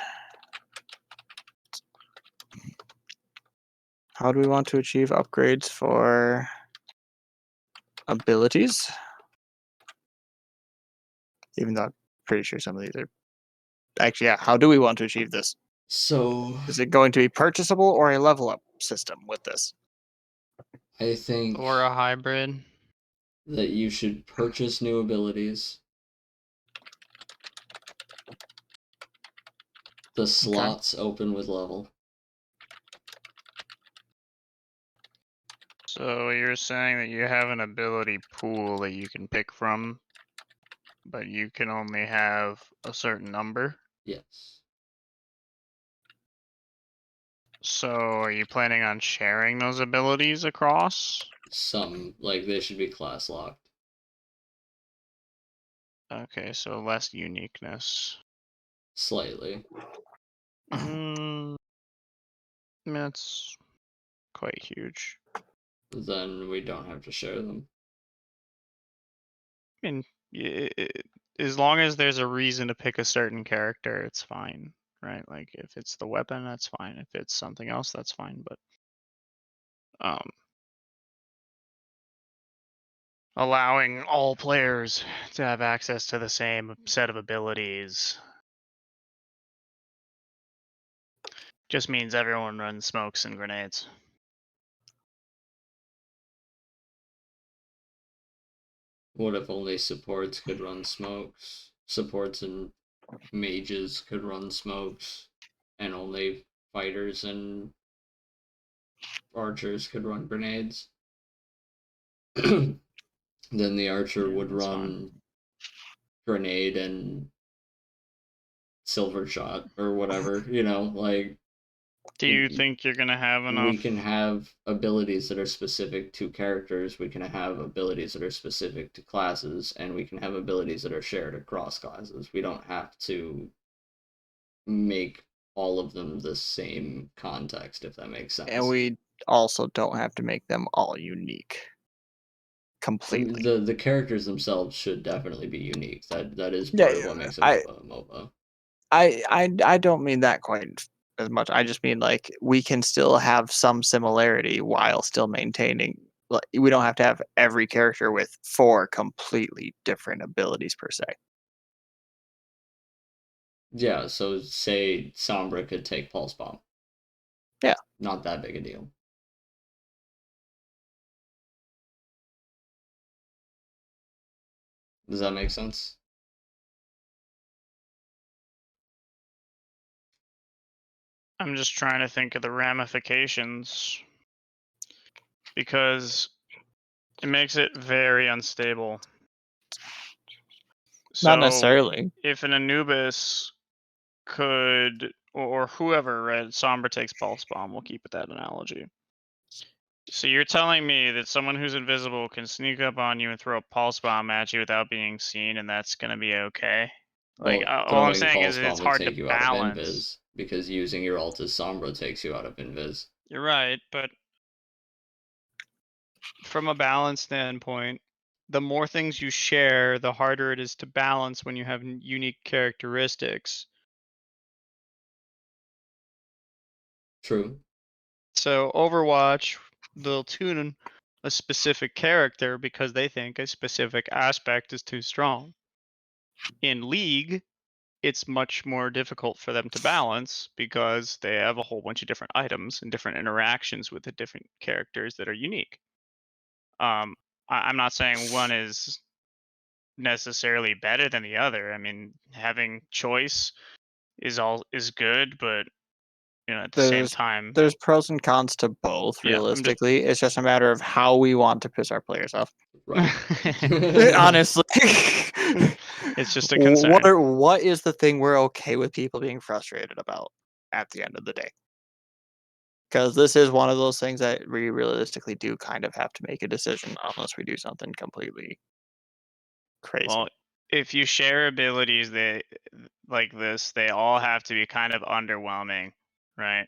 How do we want to achieve upgrades for abilities? Even though I'm pretty sure some of these are actually, yeah. How do we want to achieve this? So Is it going to be purchasable or a level up system with this? I think Or a hybrid. that you should purchase new abilities. The slots open with level. So you're saying that you have an ability pool that you can pick from, but you can only have a certain number? Yes. So are you planning on sharing those abilities across? Some, like, they should be class locked. Okay, so less uniqueness. Slightly. That's quite huge. Then we don't have to share them. I mean, as long as there's a reason to pick a certain character, it's fine, right? Like if it's the weapon, that's fine. If it's something else, that's fine. But allowing all players to have access to the same set of abilities just means everyone runs smokes and grenades. What if only supports could run smokes? Supports and mages could run smokes, and only fighters and archers could run grenades. Then the archer Yeah, would that's run fine. grenade and silver shot or whatever, you know, like. Do you think you're gonna have enough? We can have abilities that are specific to characters, we can have abilities that are specific to classes, and we can have abilities that are shared across classes. We don't have to make all of them the same context, if that makes sense. And we also don't have to make them all unique. Completely. The characters themselves should definitely be unique. That is part of what makes a MOBA. I don't mean that quite as much. I just mean like we can still have some similarity while still maintaining. Like, we don't have to have every character with 4 completely different abilities per se. Yeah, so say Sombra could take Pulse Bomb. Yeah. Not that big a deal. Does that make sense? I'm just trying to think of the ramifications because it makes it very unstable. Not necessarily. If an Anubis could, or whoever, right? Sombra takes Pulse Bomb. We'll keep it that analogy. So you're telling me that someone who's invisible can sneak up on you and throw a Pulse Bomb at you without being seen, and that's gonna be okay? Like, Well, all I'm throwing saying is Pulse Bomb it's would hard take to you out of balance. Invis, because using your ult as Sombra takes you out of Invis. You're right, but from a balance standpoint, the more things you share, the harder it is to balance when you have unique characteristics. True. So Overwatch, they'll tune a specific character because they think a specific aspect is too strong. In League, it's much more difficult for them to balance because they have a whole bunch of different items and different interactions with the different characters that are unique. I'm not saying one is necessarily better than the other. I mean, having choice is good, but at the same time, There's pros and cons to both. yeah, I'm just Realistically, it's just a matter of how we want to piss our players off. Right. Honestly, it's just a concern. what is the thing we're okay with people being frustrated about at the end of the day? Because this is one of those things that we realistically do kind of have to make a decision unless we do something completely crazy. Well, if you share abilities that like this, they all have to be kind of underwhelming, right?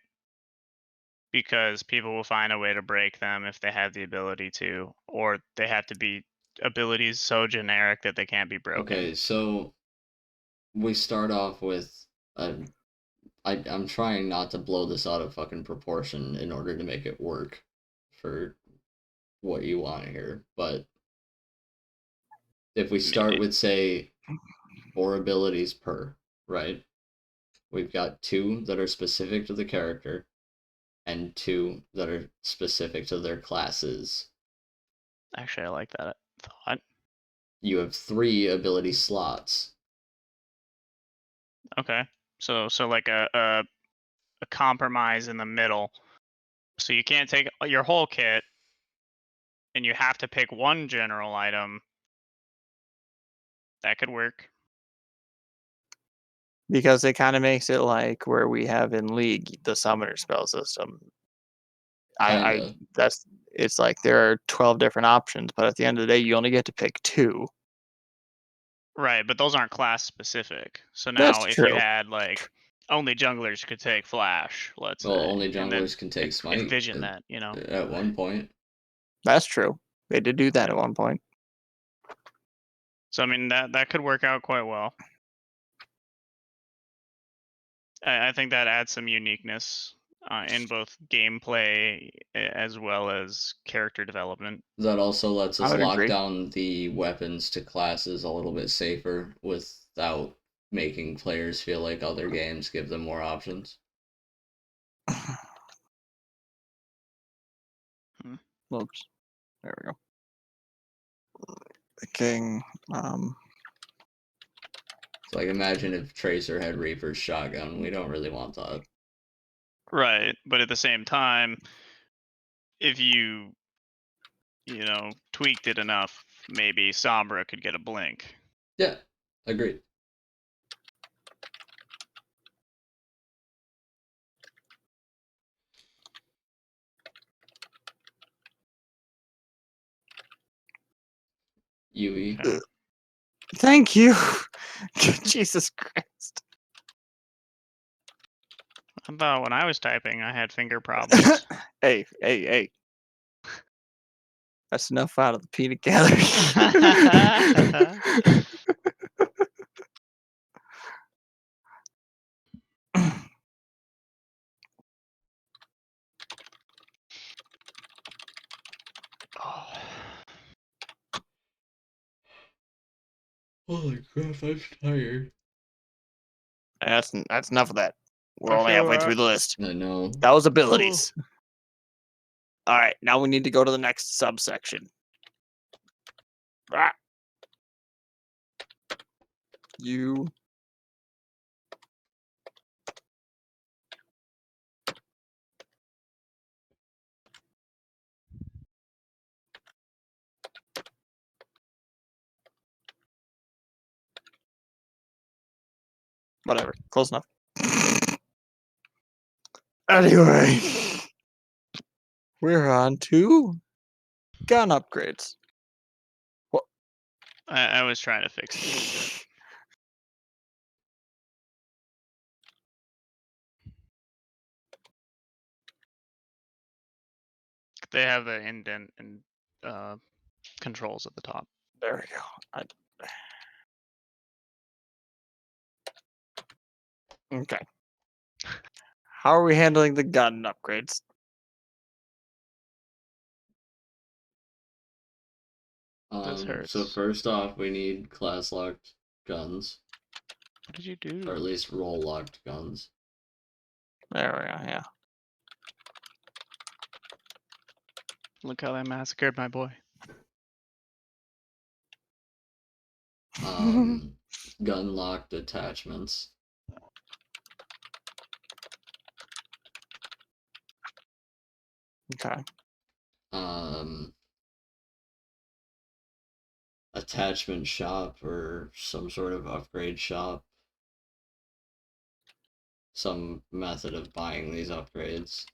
Because people will find a way to break them if they have the ability to, or they have to be abilities so generic that they can't be broken. Okay, so we start off with I'm trying not to blow this out of fucking proportion in order to make it work for what you want here, but if we start with, say, 4 abilities per, right? We've got 2 that are specific to the character and 2 that are specific to their classes. Actually, I like that thought. You have 3 ability slots. Okay, so like a compromise in the middle. So you can't take your whole kit, and you have to pick one general item. That could work. Because it kind of makes it like where we have in League the summoner spell system. Kinda. It's like there are 12 different options, but at the end of the day, you only get to pick 2. Right, but those aren't class specific. So That's now if you true. had like only junglers could take flash, let's Well, say, only and then junglers can take smite envision that, at one point. That's true. They did do that at one point. So I mean that could work out quite well. I think that adds some uniqueness in both gameplay as well as character development. That also lets I us would lock agree. down the weapons to classes a little bit safer without making players feel like other games give them more options. Oops. There we go. The king. So like imagine if Tracer had Reaper's shotgun. We don't really want that. Right, but at the same time, if you tweaked it enough, maybe Sombra could get a blink. Yeah, agreed. Yui. Okay. Thank you. Jesus Christ. I thought when I was typing, I had finger problems. Hey. That's enough out of the peanut gallery. Oh. Holy crap, I'm tired. That's enough of that. We're I only feel halfway that. through the list. I know. That was abilities. All right, now we need to go to the next subsection. Ah. You. Whatever. Close enough. Anyway. We're on to gun upgrades. I was trying to fix this. They have the indent and controls at the top. There we go. Okay. How are we handling the gun upgrades? This So hurts. first off, we need class locked guns, What did you do? or at least role locked guns. There we go. Yeah. Look how I massacred my boy. Gun locked attachments. Okay. Attachment shop or some sort of upgrade shop. Some method of buying these upgrades.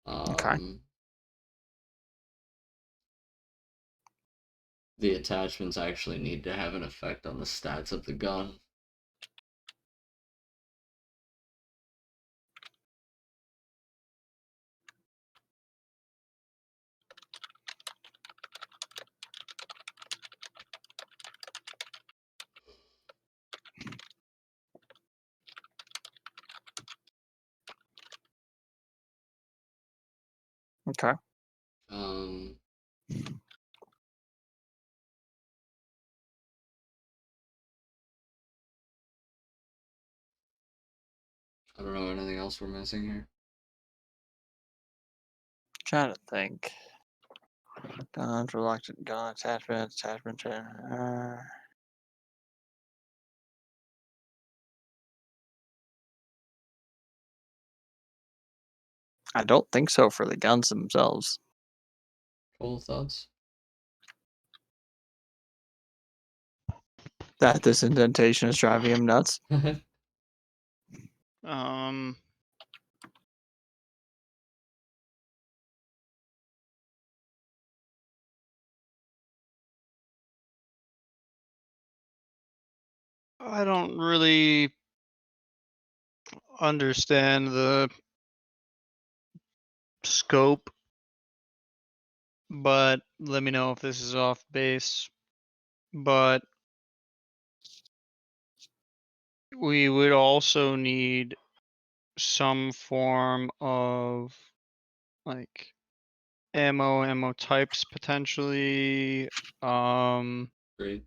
Okay. The attachments actually need to have an effect on the stats of the gun. Okay. I don't know anything else we're missing here. Trying to think. Guns, reluctant gun attachments, attachment. I don't think so for the guns themselves. Full thoughts? That this indentation is driving him nuts. I don't really understand the scope, but let me know if this is off base. But we would also need some form of like ammo types potentially. Great.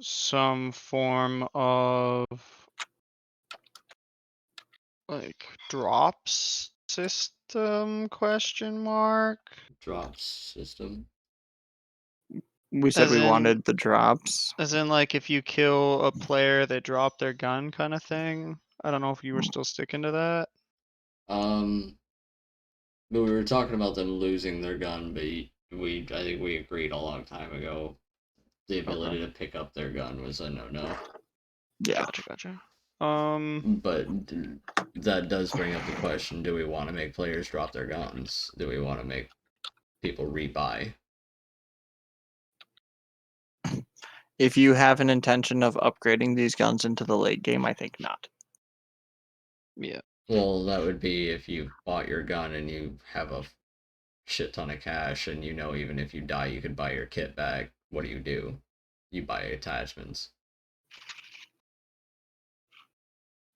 Some form of like drops system question mark. Drops system. We said As we in- wanted the drops. As in like if you kill a player they drop their gun kind of thing. I don't know if you were still sticking to that. But we were talking about them losing their gun, but I think we agreed a long time ago the ability to pick up their gun was a no-no. Yeah. Gotcha. But that does bring up the question, do we want to make players drop their guns? Do we want to make people rebuy? If you have an intention of upgrading these guns into the late game, I think not. Yeah. Well, that would be if you bought your gun and you have a shit ton of cash and you know even if you die you could buy your kit back. What do? You buy attachments.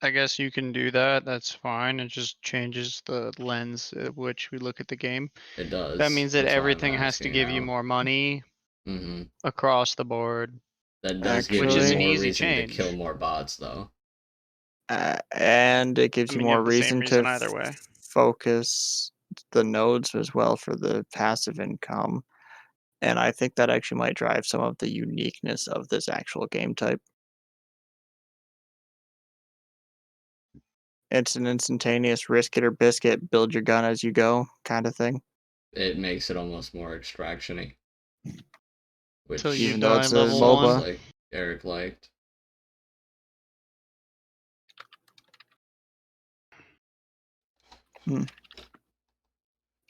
I guess you can do that. That's fine. It just changes the lens at which we look at the game. It does. That means that That's why I'm everything has to asking give you now. more money Mm-hmm. across the board. That does give Which is you an more easy reason change. to kill more bots, though. And it gives I you mean, you more have the same reason to reason either way. focus the nodes as well for the passive income. And I think that actually might drive some of the uniqueness of this actual game type. It's an instantaneous risk it or biscuit, build your gun as you go kind of thing. It makes it almost more extraction-y. Which, Till you Even though die it's a level MOBA. 1. like Eric liked.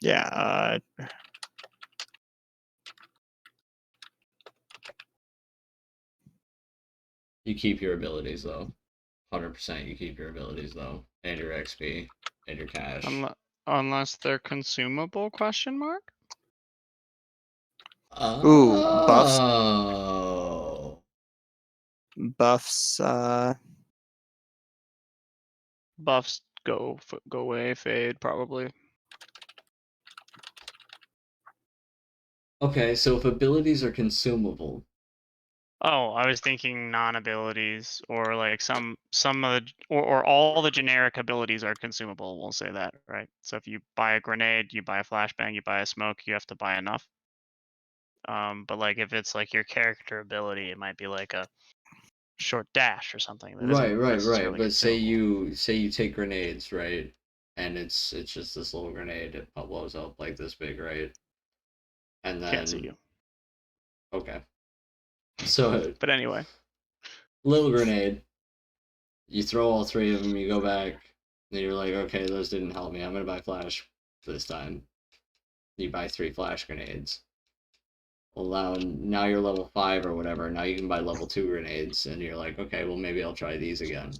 Yeah, You keep your abilities, though. 100% you keep your abilities, though. And your XP. And your cash. Unless they're consumable question mark? Ooh, buffs. Oh. buffs, Buffs go away, fade probably. Okay, so if abilities are consumable, Oh, I was thinking non-abilities or like some of the or all the generic abilities are consumable. We'll say that, right? So if you buy a grenade, you buy a flashbang, you buy a smoke, you have to buy enough. But like if it's like your character ability, it might be like a short dash or something that isn't right. necessarily But say consumable. you take grenades, right? And it's just this little grenade. It blows up like this big, right? And Can't see then you. okay, so But anyway, little grenade. You throw all three of them. You go back. Then you're like, okay, those didn't help me. I'm gonna buy flash this time. You buy 3 flash grenades. Well, now you're level 5 or whatever. Now you can buy level 2 grenades, and you're like, okay, well maybe I'll try these again.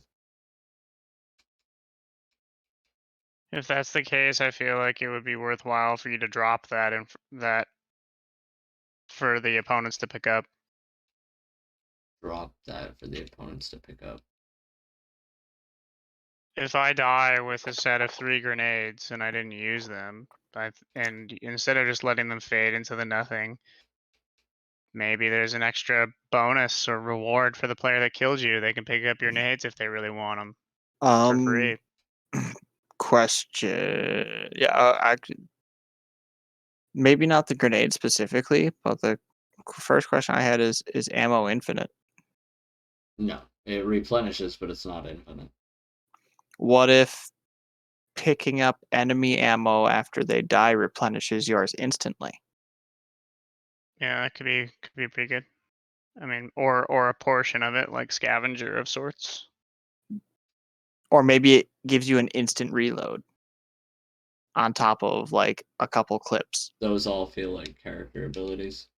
if that's the case, I feel like it would be worthwhile for you to drop that and that for the opponents to pick up. Drop that for the opponents to pick up. If I die with a set of 3 grenades and I didn't use them, and instead of just letting them fade into the nothing, maybe there's an extra bonus or reward for the player that killed you. They can pick up your nades if they really want them for free. Question. Yeah, maybe not the grenade specifically, but the first question I had is ammo infinite? No, it replenishes, but it's not infinite. What if picking up enemy ammo after they die replenishes yours instantly? Yeah, that could be pretty good. I mean, or a portion of it, like scavenger of sorts. Or maybe it gives you an instant reload on top of like a couple clips. Those all feel like character abilities.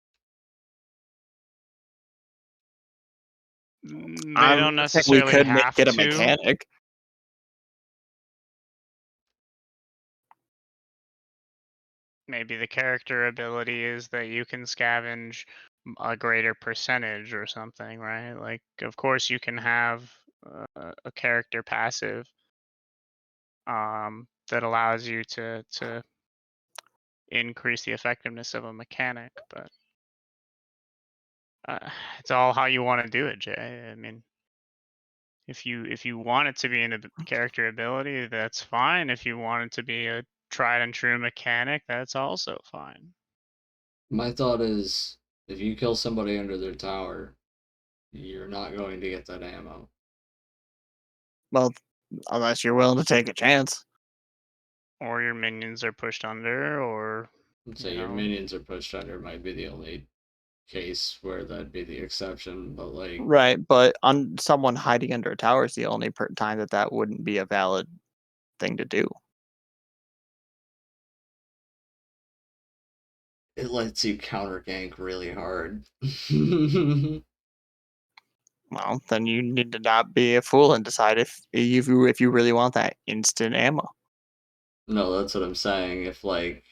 They don't I'm saying we necessarily could make have it a to. mechanic. Maybe the character ability is that you can scavenge a greater percentage or something, right? Like, of course, you can have a character passive that allows you to increase the effectiveness of a mechanic, but it's all how you want to do it, Jay. I mean, if you want it to be in a character ability, that's fine. If you want it to be a tried and true mechanic, that's also fine. My thought is, if you kill somebody under their tower, you're not going to get that ammo. Well, unless you're willing to take a chance. Or your minions are pushed under, or So you your know, minions are pushed under might be the only case where that'd be the exception, but like Right, but on someone hiding under a tower is the only time that that wouldn't be a valid thing to do. it lets you counter gank really hard. Well, then you need to not be a fool and decide if you really want that instant ammo. No, that's what I'm saying. If like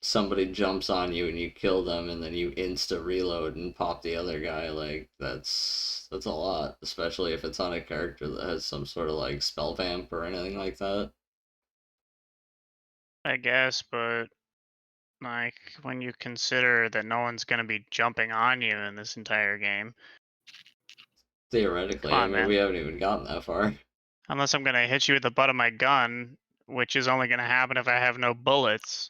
somebody jumps on you and you kill them and then you insta reload and pop the other guy, like that's a lot, especially if it's on a character that has some sort of like spell vamp or anything like that. I guess, but like when you consider that no one's gonna be jumping on you in this entire game, come Theoretically, I on, mean we man. haven't even gotten that far. Unless I'm gonna hit you with the butt of my gun, which is only gonna happen if I have no bullets,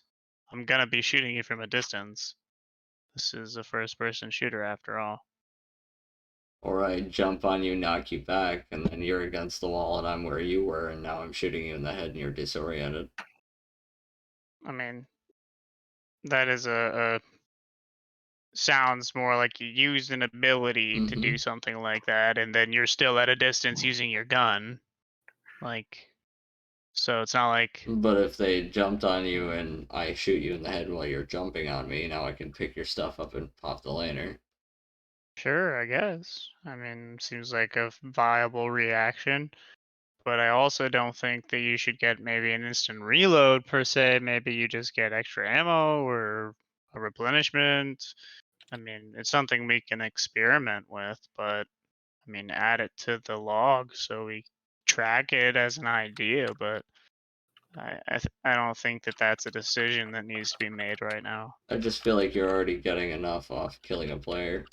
I'm gonna be shooting you from a distance. This is a first-person shooter after all. Or I jump on you, knock you back, and then you're against the wall and I'm where you were, and now I'm shooting you in the head and you're disoriented. I mean, that is a sounds more like you used an ability to do something like that, and then you're still at a distance using your gun. Like, so it's not like But if they jumped on you and I shoot you in the head while you're jumping on me, now I can pick your stuff up and pop the laner. sure, I guess. I mean, seems like a viable reaction. But I also don't think that you should get maybe an instant reload per se. Maybe you just get extra ammo or a replenishment. I mean, it's something we can experiment with, but I mean, add it to the log so we track it as an idea. But I don't think that that's a decision that needs to be made right now. I just feel like you're already getting enough off killing a player.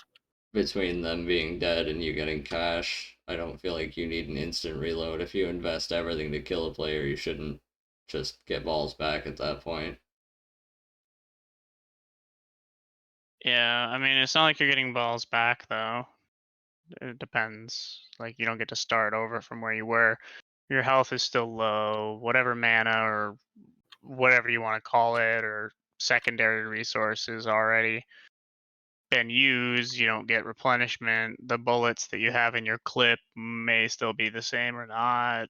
Between them being dead and you getting cash, I don't feel like you need an instant reload. If you invest everything to kill a player, you shouldn't just get balls back at that point. Yeah, I mean, it's not like you're getting balls back though. It depends. Like, you don't get to start over from where you were. Your health is still low. Whatever mana or whatever you want to call it, or secondary resources already been used. You don't get replenishment. The bullets that you have in your clip may still be the same or not.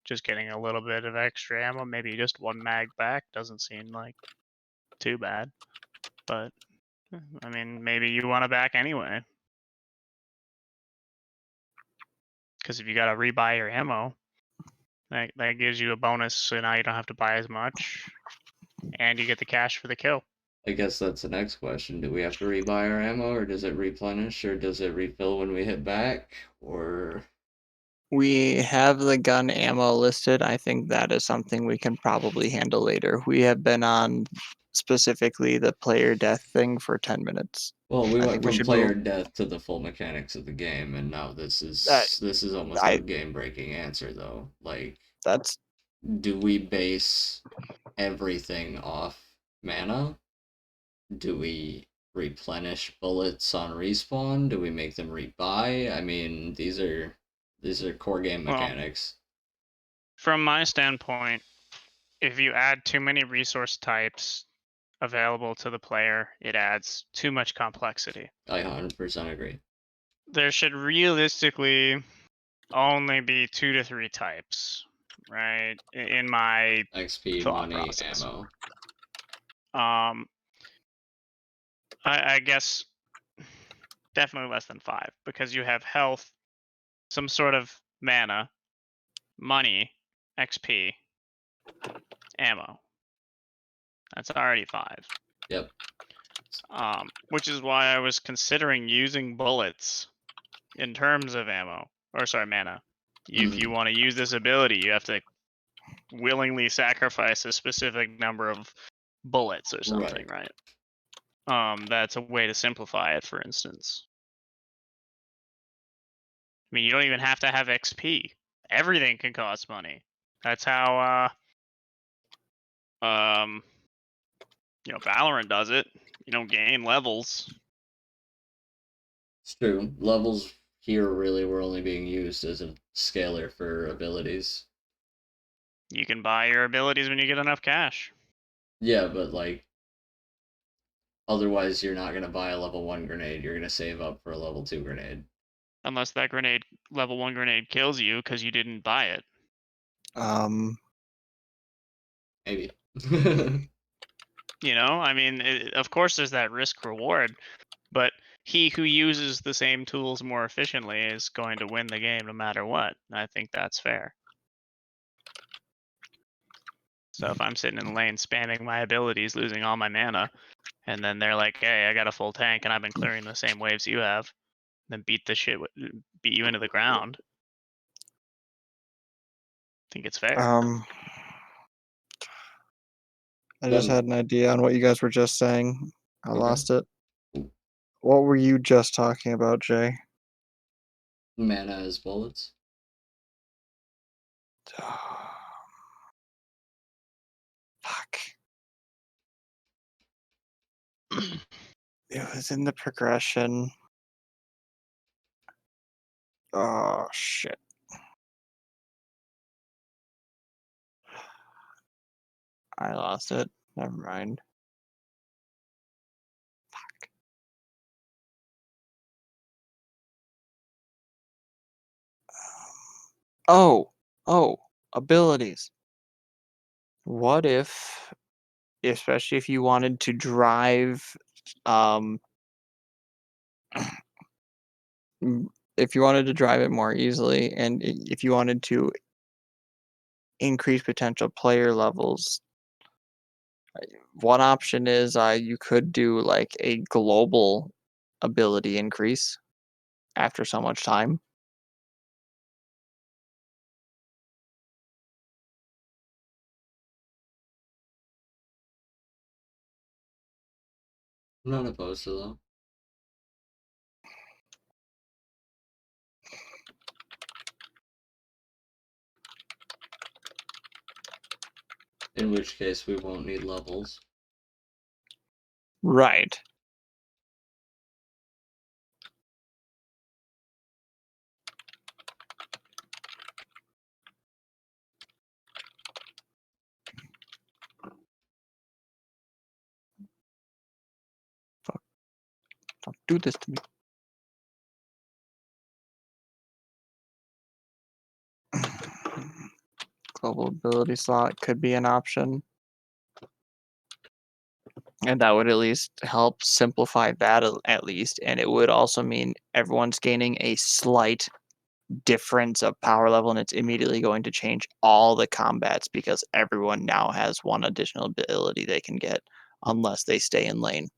Just getting a little bit of extra ammo, maybe just one mag back, doesn't seem like too bad. But I mean, maybe you want to back anyway. Because if you got to rebuy your ammo, that gives you a bonus, so now you don't have to buy as much, and you get the cash for the kill. I guess that's the next question. Do we have to rebuy our ammo, or does it replenish, or does it refill when we hit back, or... We have the gun ammo listed. I think that is something we can probably handle later. We have been on specifically the player death thing for 10 minutes. Well, we I went think we from should player move. death to the full mechanics of the game, and now this Uh, is almost I a game-breaking answer, though. Like, that's do we base everything off mana? Do we replenish bullets on respawn? Do we make them rebuy? I mean, these are core game Well, mechanics. from my standpoint, if you add too many resource types available to the player, it adds too much complexity. I 100% agree. There should realistically only be 2 to 3 types, right? In my XP, thought money, process. ammo. I guess definitely less than 5, because you have health, some sort of mana, money, XP, ammo. That's already 5. Yep. Which is why I was considering using bullets in terms of ammo, or sorry, mana. If you want to use this ability, you have to willingly sacrifice a specific number of bullets or something, right? That's a way to simplify it, for instance. I mean, you don't even have to have XP. Everything can cost money. That's how Valorant does it. You don't gain levels. It's true. Levels here really were only being used as a scaler for abilities. You can buy your abilities when you get enough cash. Yeah, but like, otherwise you're not going to buy a level 1 grenade. You're going to save up for a level 2 grenade. Unless that level 1 grenade kills you because you didn't buy it. Maybe. I mean, of course there's that risk reward, but he who uses the same tools more efficiently is going to win the game no matter what. And I think that's fair. So if I'm sitting in the lane spamming my abilities, losing all my mana, and then they're like, "Hey, I got a full tank and I've been clearing the same waves you have," then beat you into the ground. I think it's fair. I just had an idea on what you guys were just saying. I Okay. lost it. What were you just talking about, Jay? Mana as bullets. Fuck. It was in the progression. Oh, shit. I lost it. Never mind. Fuck. Oh, abilities. What if, especially if you wanted to drive, if you wanted to drive it more easily, and if you wanted to increase potential player levels, one option is you could do like a global ability increase after so much time. I'm not opposed to that. In which case, we won't need levels. Right. Fuck. Don't do this to me. Global ability slot could be an option. And that would at least help simplify that at least. And it would also mean everyone's gaining a slight difference of power level, and it's immediately going to change all the combats because everyone now has one additional ability they can get unless they stay in lane.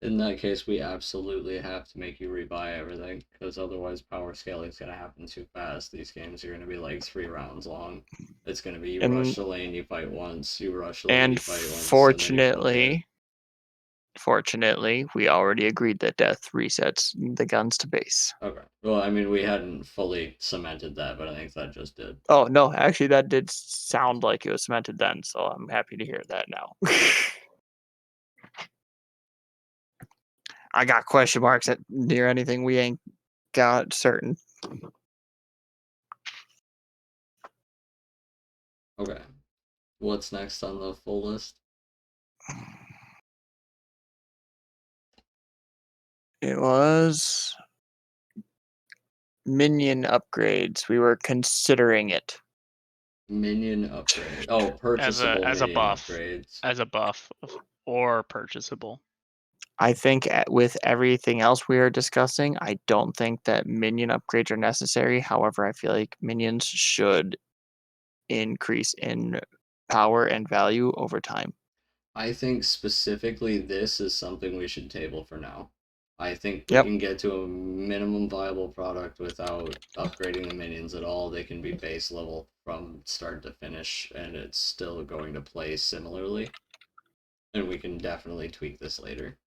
In that case, we absolutely have to make you rebuy everything, because otherwise power scaling is going to happen too fast. These games are going to be like 3 rounds long. It's going to be you And- rush the lane, you fight once, you rush the lane, And you fight once, and then you forget. fortunately, we already agreed that death resets the guns to base. Okay. Well, I mean, we hadn't fully cemented that, but I think that just did. Oh no, actually that did sound like it was cemented then, so I'm happy to hear that now. I got question marks at near anything we ain't got certain. Okay. What's next on the full list? It was minion upgrades. We were considering it. Minion upgrade. Oh, purchasable as a minion buff. upgrades. As a buff or purchasable. I think with everything else we are discussing, I don't think that minion upgrades are necessary. However, I feel like minions should increase in power and value over time. I think specifically this is something we should table for now. I think we Yep. can get to a minimum viable product without upgrading the minions at all. They can be base level from start to finish, and it's still going to play similarly. And we can definitely tweak this later.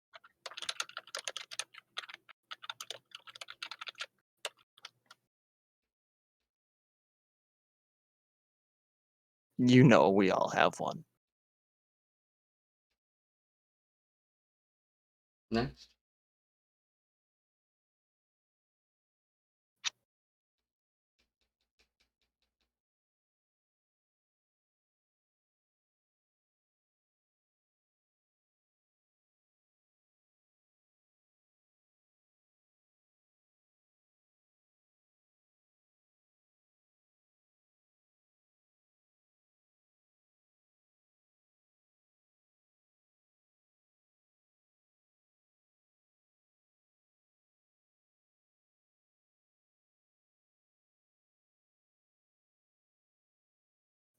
You know we all have one. Next.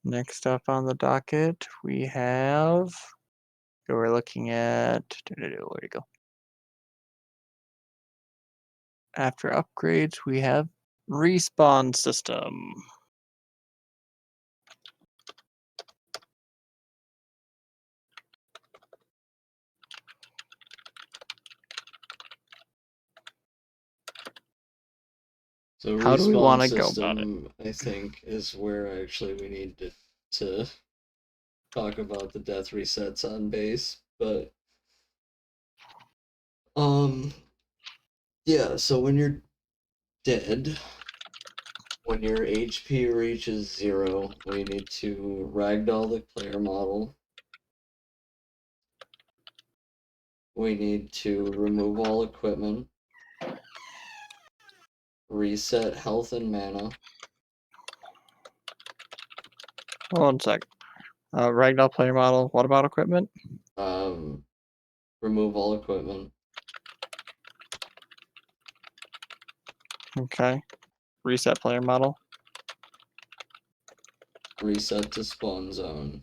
Next up on the docket, we have. We're looking at. Where'd it go? After upgrades, we have respawn system. So How do we respawn wanna go about it? system, I think, is where actually we need to talk about the death resets on base, but yeah, so when you're dead, when your HP reaches 0, we need to ragdoll the player model. We need to remove all equipment, reset health and mana. Hold on a sec. Ragdoll player model. What about equipment? Remove all equipment. Okay. Reset player model. Reset to spawn zone.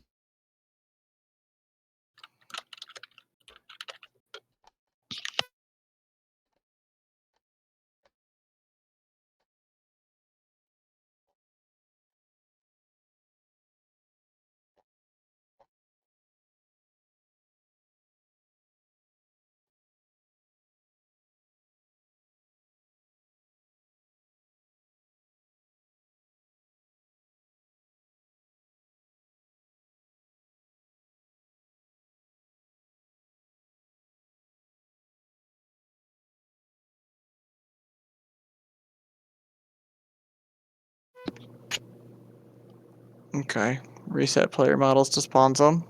Okay. Reset player models to spawn zone.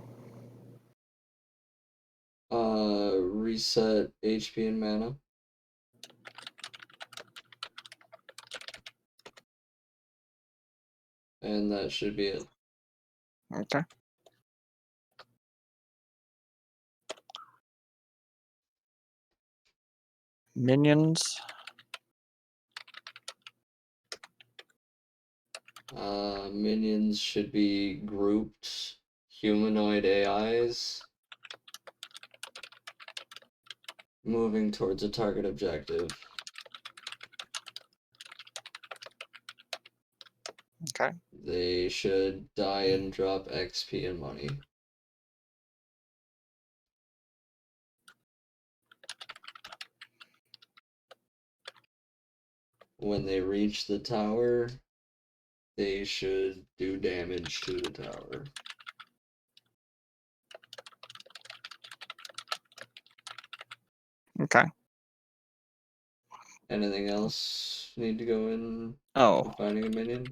Reset HP and mana. And that should be it. Okay. Minions. Minions should be grouped humanoid AIs moving towards a target objective. Okay. They should die and drop XP and money. When they reach the tower, they should do damage to the tower. Okay. Anything else need to go in Oh, finding a minion?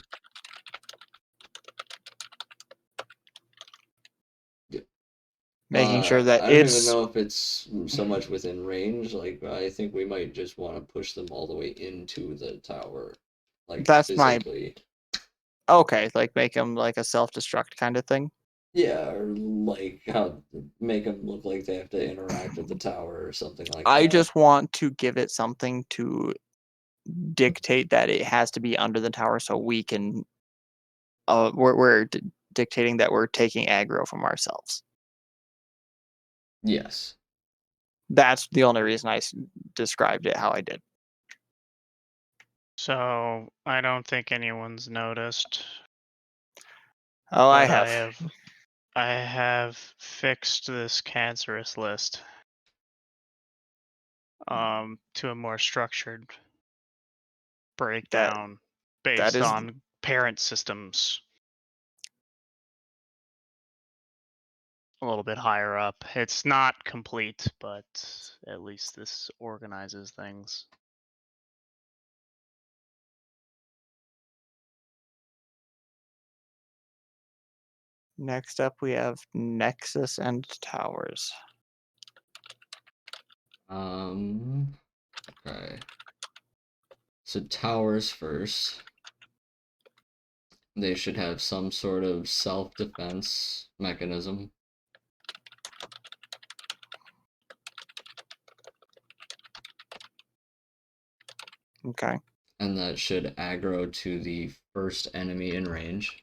making sure that I don't even it's know if it's so much within range. Like, I think we might just want to push them all the way into the tower. Like, That's my- physically. okay. Like make them like a self-destruct kind of thing. Yeah, or like how make them look like they have to interact with the tower or something like I that. just want to give it something to dictate that it has to be under the tower, so we can. We're dictating that we're taking aggro from ourselves. Yes. That's the only reason I described it how I did. So I don't think anyone's noticed. Oh, I but have. I have fixed this cancerous list to a more structured breakdown based is- on parent systems. A little bit higher up. It's not complete, but at least this organizes things. Next up, we have Nexus and Towers. Okay. So towers first. They should have some sort of self-defense mechanism. Okay. And that should aggro to the first enemy in range.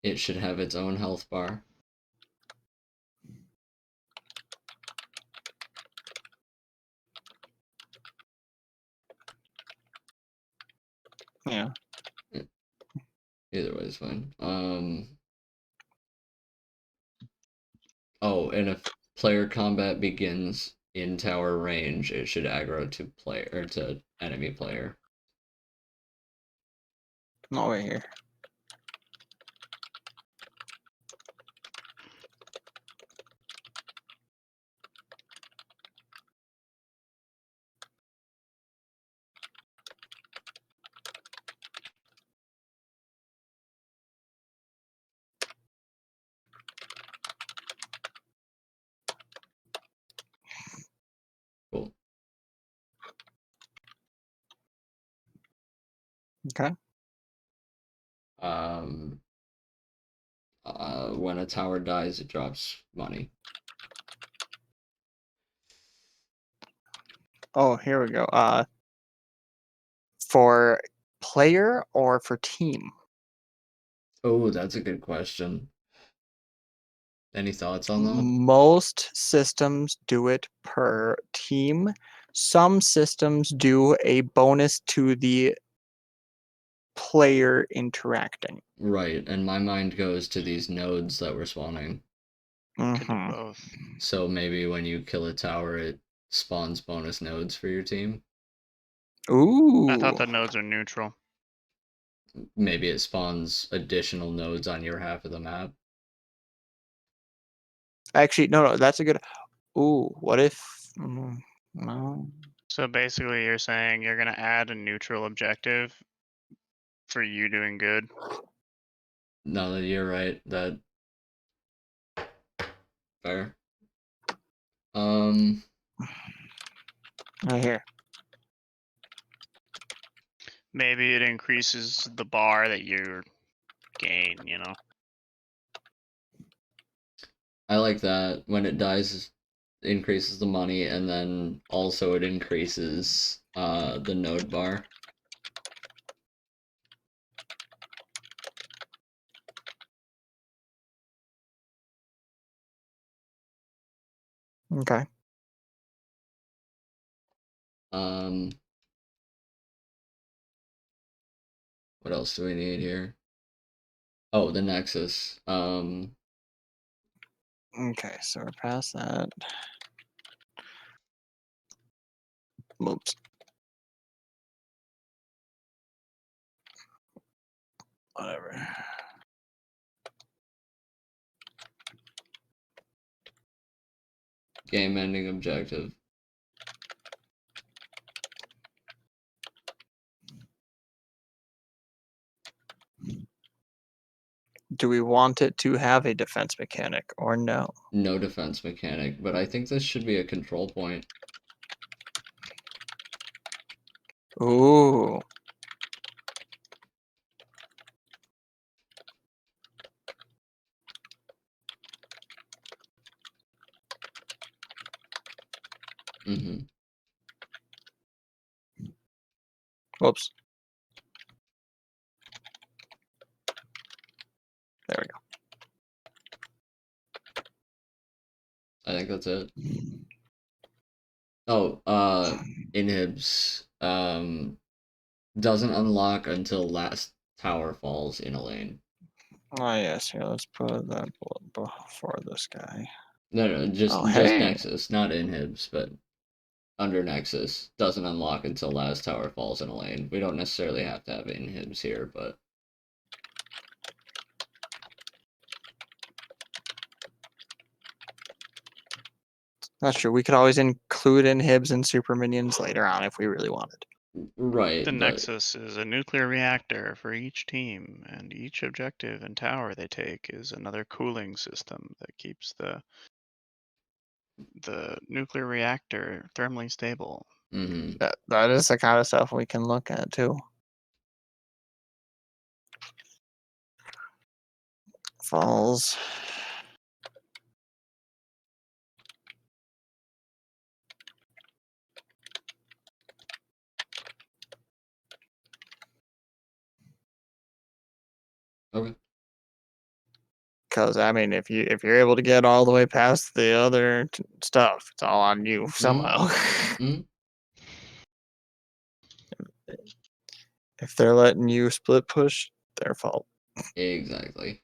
It should have its own health bar. Yeah. Either way is fine. Oh, and if player combat begins in tower range, it should aggro to player or to enemy player. Not right here. Cool. Okay. When a tower dies, it drops money. Oh, here we go. For player or for team? Oh, that's a good question. Any thoughts on that? Most systems do it per team. Some systems do a bonus to the player interacting. Right, and my mind goes to these nodes that we're spawning. Could do Mhm. both. So maybe when you kill a tower, it spawns bonus nodes for your team. Ooh. I thought the nodes are neutral. Maybe it spawns additional nodes on your half of the map. Actually, no, that's a good. Ooh, what if? No. So basically, you're saying you're gonna add a neutral objective for you doing good. No, you're right. That fair. Right here. Maybe it increases the bar that you gain. You know. I like that. When it dies, it increases the money, and then also it increases the node bar. Okay. What else do we need here? Oh, the Nexus. Okay, so we're past that. Oops. Whatever. Game ending objective. Do we want it to have a defense mechanic or no? No defense mechanic, but I think this should be a control point. Ooh. Mm-hmm. Whoops. There we go. I think that's it. Oh, inhibs doesn't unlock until last tower falls in a lane. Oh yes, here, let's put that before this guy. No, just Oh, just hey. Nexus, not inhibs, but under Nexus doesn't unlock until last tower falls in a lane. We don't necessarily have to have inhibs here, but That's true. We could always include inhibs and super minions later on if we really wanted. right. The but Nexus is a nuclear reactor for each team, and each objective and tower they take is another cooling system that keeps the nuclear reactor thermally stable. mhm. That is the kind of stuff we can look at too. Falls. Okay. Because I mean, if you're able to get all the way past the other stuff, it's all on you somehow. Mhm. If they're letting you split push, their fault. Exactly.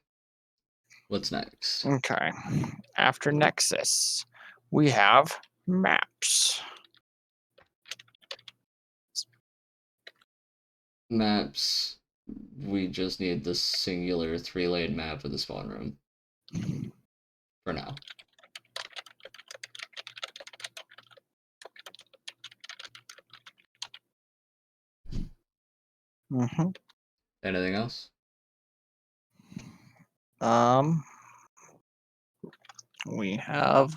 What's next? Okay. After Nexus, we have maps. Maps. We just need the singular 3-lane map of the spawn room. For now. Mm-hmm. Anything else? We have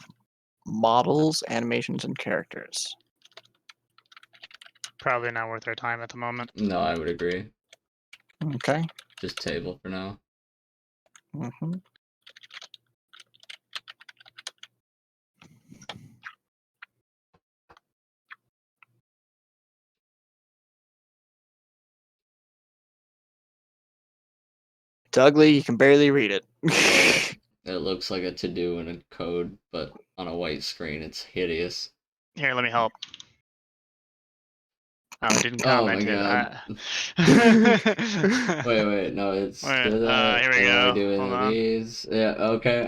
models, animations, and characters. Probably not worth our time at the moment. No, I would agree. Okay. Just table for now. Mm-hmm. It's ugly. You can barely read it. It looks like a to-do in a code, but on a white screen, it's hideous. Here, let me help. Oh, it didn't Oh my comment it. god. Wait, no, it's Wait, do that, here we and then we go. do Hold one of on. these. Yeah, okay,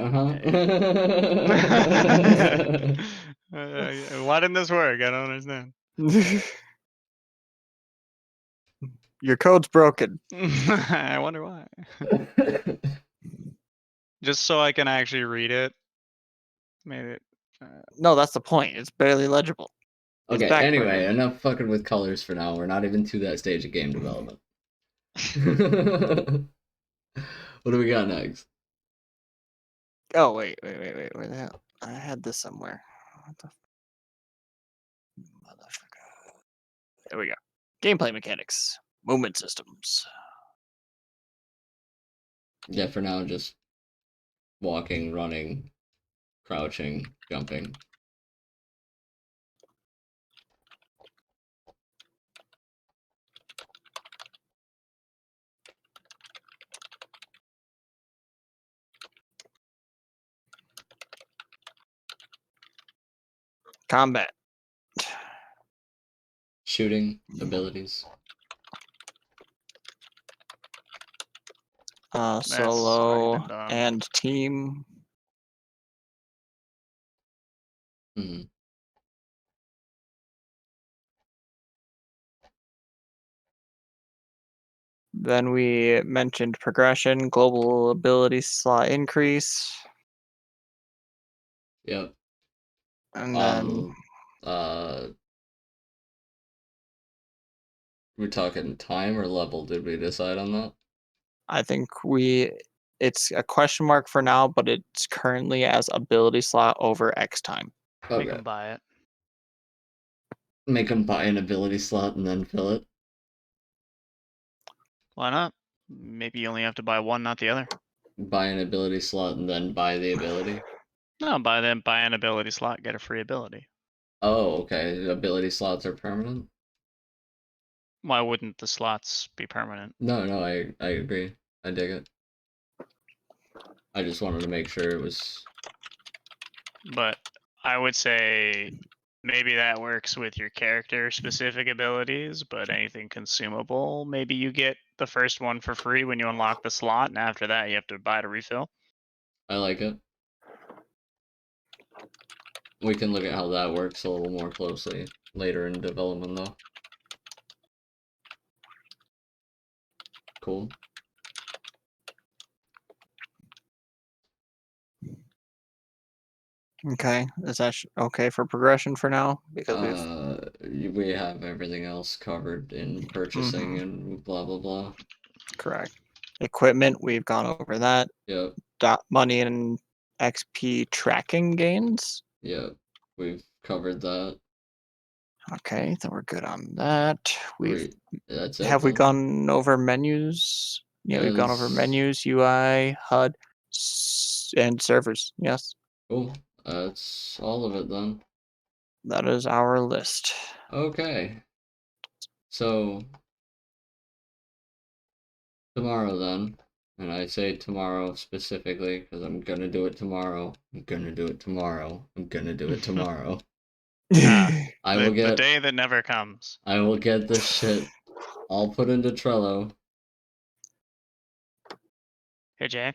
Why didn't this work? I don't understand. Your code's broken. I wonder why. Just so I can actually read it, Maybe. No, that's the point. It's barely legible. It's Okay, back anyway, burner. enough fucking with colors for now. We're not even to that stage of game development. What do we got next? Oh wait. Where the hell? I had this somewhere. What the motherfucker? There we go. Gameplay mechanics, movement systems. Yeah, for now, just walking, running, crouching, jumping. Combat. Shooting abilities. Solo already been done. and team. Hmm. Then we mentioned progression, global ability slot increase, Yep. and then Uh, we're talking time or level. Did we decide on that? I think it's a question mark for now, but it's currently as ability slot over X time. Make Okay. them buy it. Make them buy an ability slot and then fill it. Why not? Maybe you only have to buy one, not the other. Buy an ability slot and then buy the ability. No, buy an ability slot, get a free ability. Oh, okay. Ability slots are permanent. Why wouldn't the slots be permanent? No, I agree. I dig it. I just wanted to make sure it was. But I would say maybe that works with your character specific abilities, but anything consumable, maybe you get the first one for free when you unlock the slot, and after that you have to buy to refill. I like it. We can look at how that works a little more closely later in development, though. Cool. Okay, is that okay for progression for now? Because We have everything else covered in purchasing and blah blah blah. correct. Equipment, we've gone over that. Yep, Money and XP tracking gains. yep. We've covered that. Okay, then we're good on that. That's it. Have we Then? gone over menus? Yeah, we've gone over Yes. menus, UI, HUD, and servers. Yes, Cool. That's all of it then. that is our list. Okay. So tomorrow then, and I say tomorrow specifically because I'm gonna do it tomorrow. I'm gonna do it tomorrow. I'm gonna do it tomorrow. I will The get. day that never comes. I will get this shit all put into Trello. Hey Jay,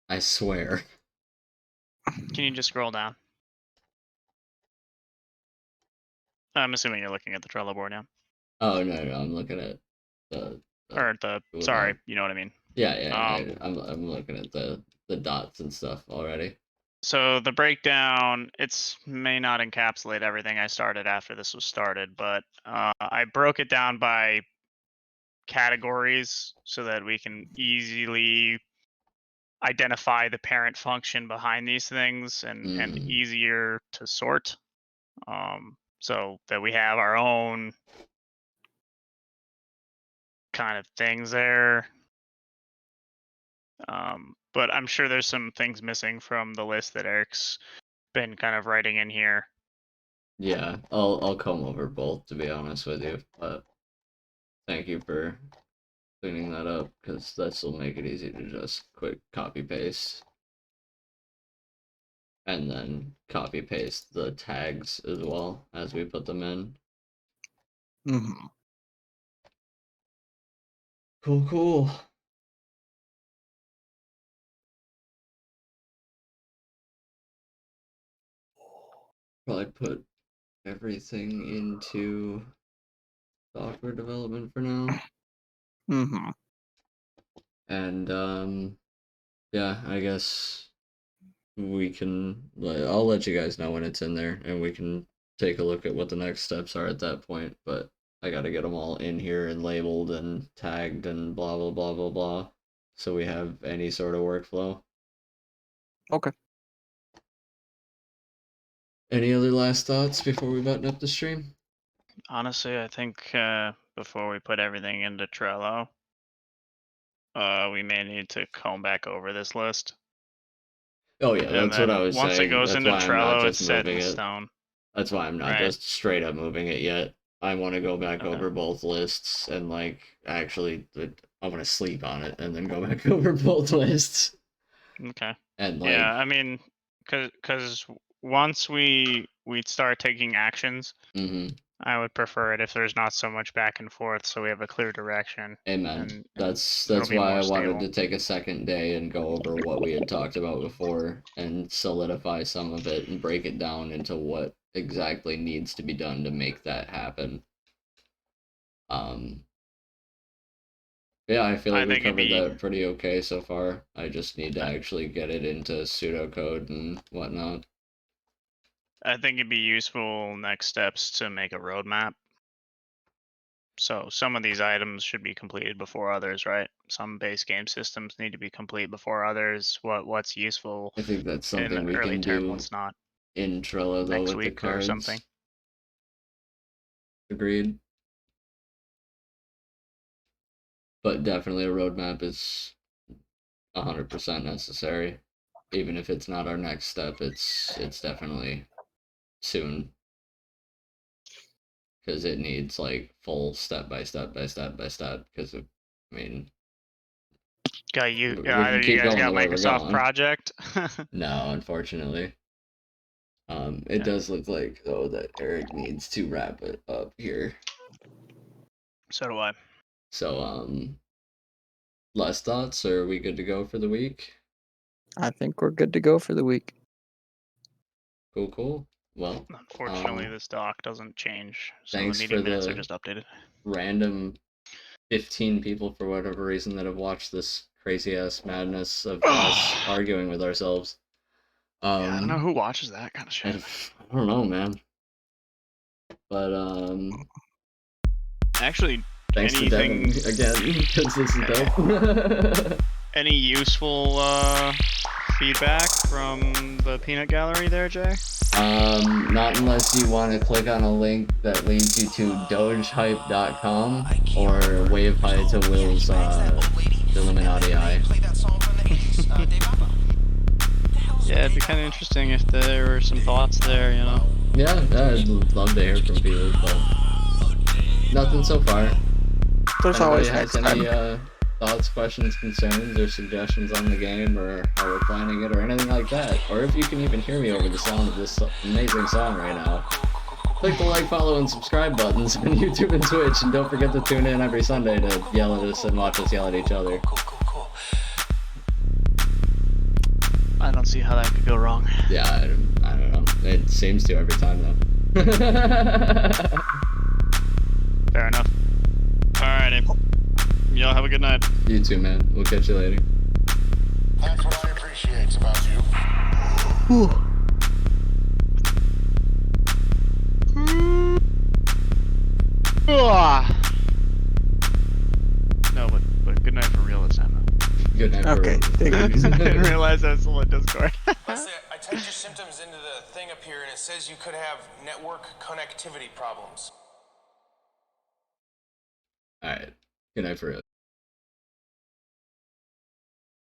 I swear. can you just scroll down? I'm assuming you're looking at the Trello board now. Oh no, I'm looking at the. Or the Google sorry, Doc. you know what I mean. Yeah. I'm looking at the dots and stuff already. So the breakdown, it's may not encapsulate everything I started after this was started, but I broke it down by categories so that we can easily identify the parent function behind these things and easier to sort. So that we have our own kind of things there. But I'm sure there's some things missing from the list that Eric's been kind of writing in here. Yeah, I'll come over both to be honest with you, but thank you for cleaning that up because this will make it easy to just quick copy paste and then copy paste the tags as well as we put them in. Mm-hmm. Cool. Probably put everything into software development for now. Mm-hmm. And yeah, I guess we can. I'll let you guys know when it's in there, and we can take a look at what the next steps are at that point. But I gotta get them all in here and labeled and tagged and blah blah blah blah blah, so we have any sort of workflow. Okay. Any other last thoughts before we button up the stream? Honestly, I think before we put everything into Trello, we may need to comb back over this list. Oh yeah, And that's what I then was once saying. it goes That's into why I'm not Trello, it's just set moving in it. stone. That's why I'm not Right. just straight up moving it yet. I want to go back Okay. over both lists and like actually, I want to sleep on it and then go back over both lists. Okay. And like, Yeah, I mean, because once we start taking actions, mhm. I would prefer it if there's not so much back and forth, so we have a clear direction. Amen. And That's it'll be why more I wanted stable. to take a second day and go over what we had talked about before and solidify some of it and break it down into what exactly needs to be done to make that happen. Yeah, I feel I like we think it'd covered be- that pretty okay so far. I just need to actually get it into pseudocode and whatnot. I think it'd be useful next steps to make a roadmap. So some of these items should be completed before others, right? Some base game systems need to be complete before others. What's useful I think that's in something the we early can term, do what's not. in Trello though Next with the week or cards. something. Agreed. But definitely a roadmap is 100% necessary. Even if it's not our next step, it's definitely soon. Because it needs like full step by step by step by step. Because I mean, Got we you. can Either you keep guys going got the way we're Microsoft going. Project. No, unfortunately. It does look like though that Eric needs to wrap it up here. So do I. So last thoughts, or are we good to go for the week? I think we're good to go for the week. Cool. Well, Unfortunately, this doc doesn't change, so the thanks meeting for minutes are the just updated. random 15 people for whatever reason that have watched this crazy ass madness of us arguing with ourselves. Yeah, I don't know who watches that kind of shit. I don't know, man. But Actually, thanks to Devin again, because this is dope. Any useful feedback from the peanut gallery there, Jay? Not unless you want to click on a link that leads you to dogehype.com or wavehigh to Will's Illuminati Eye. Yeah, it'd be kind of interesting if there were some thoughts there, you know? Yeah, I'd love to hear from people, but nothing so far. There's always next any time. thoughts, questions, concerns, or suggestions on the game, or how we're planning it, or anything like that, or if you can even hear me over the sound of this amazing song right now, click the like, follow, and subscribe buttons on YouTube and Twitch, and don't forget to tune in every Sunday to yell at us and watch us yell at each other. I don't see how that could go wrong. Yeah, I don't know. It seems to every time, though. Fair enough. Alrighty. Y'all have a good night. You too, man. We'll catch you later. That's what I appreciate about you. No, but good night for real this time, though. Good night. Okay, take it easy. I didn't realize that was still on Discord. Let's say I typed your symptoms into the thing up here, and it says you could have network connectivity problems. Alright. Good night for real.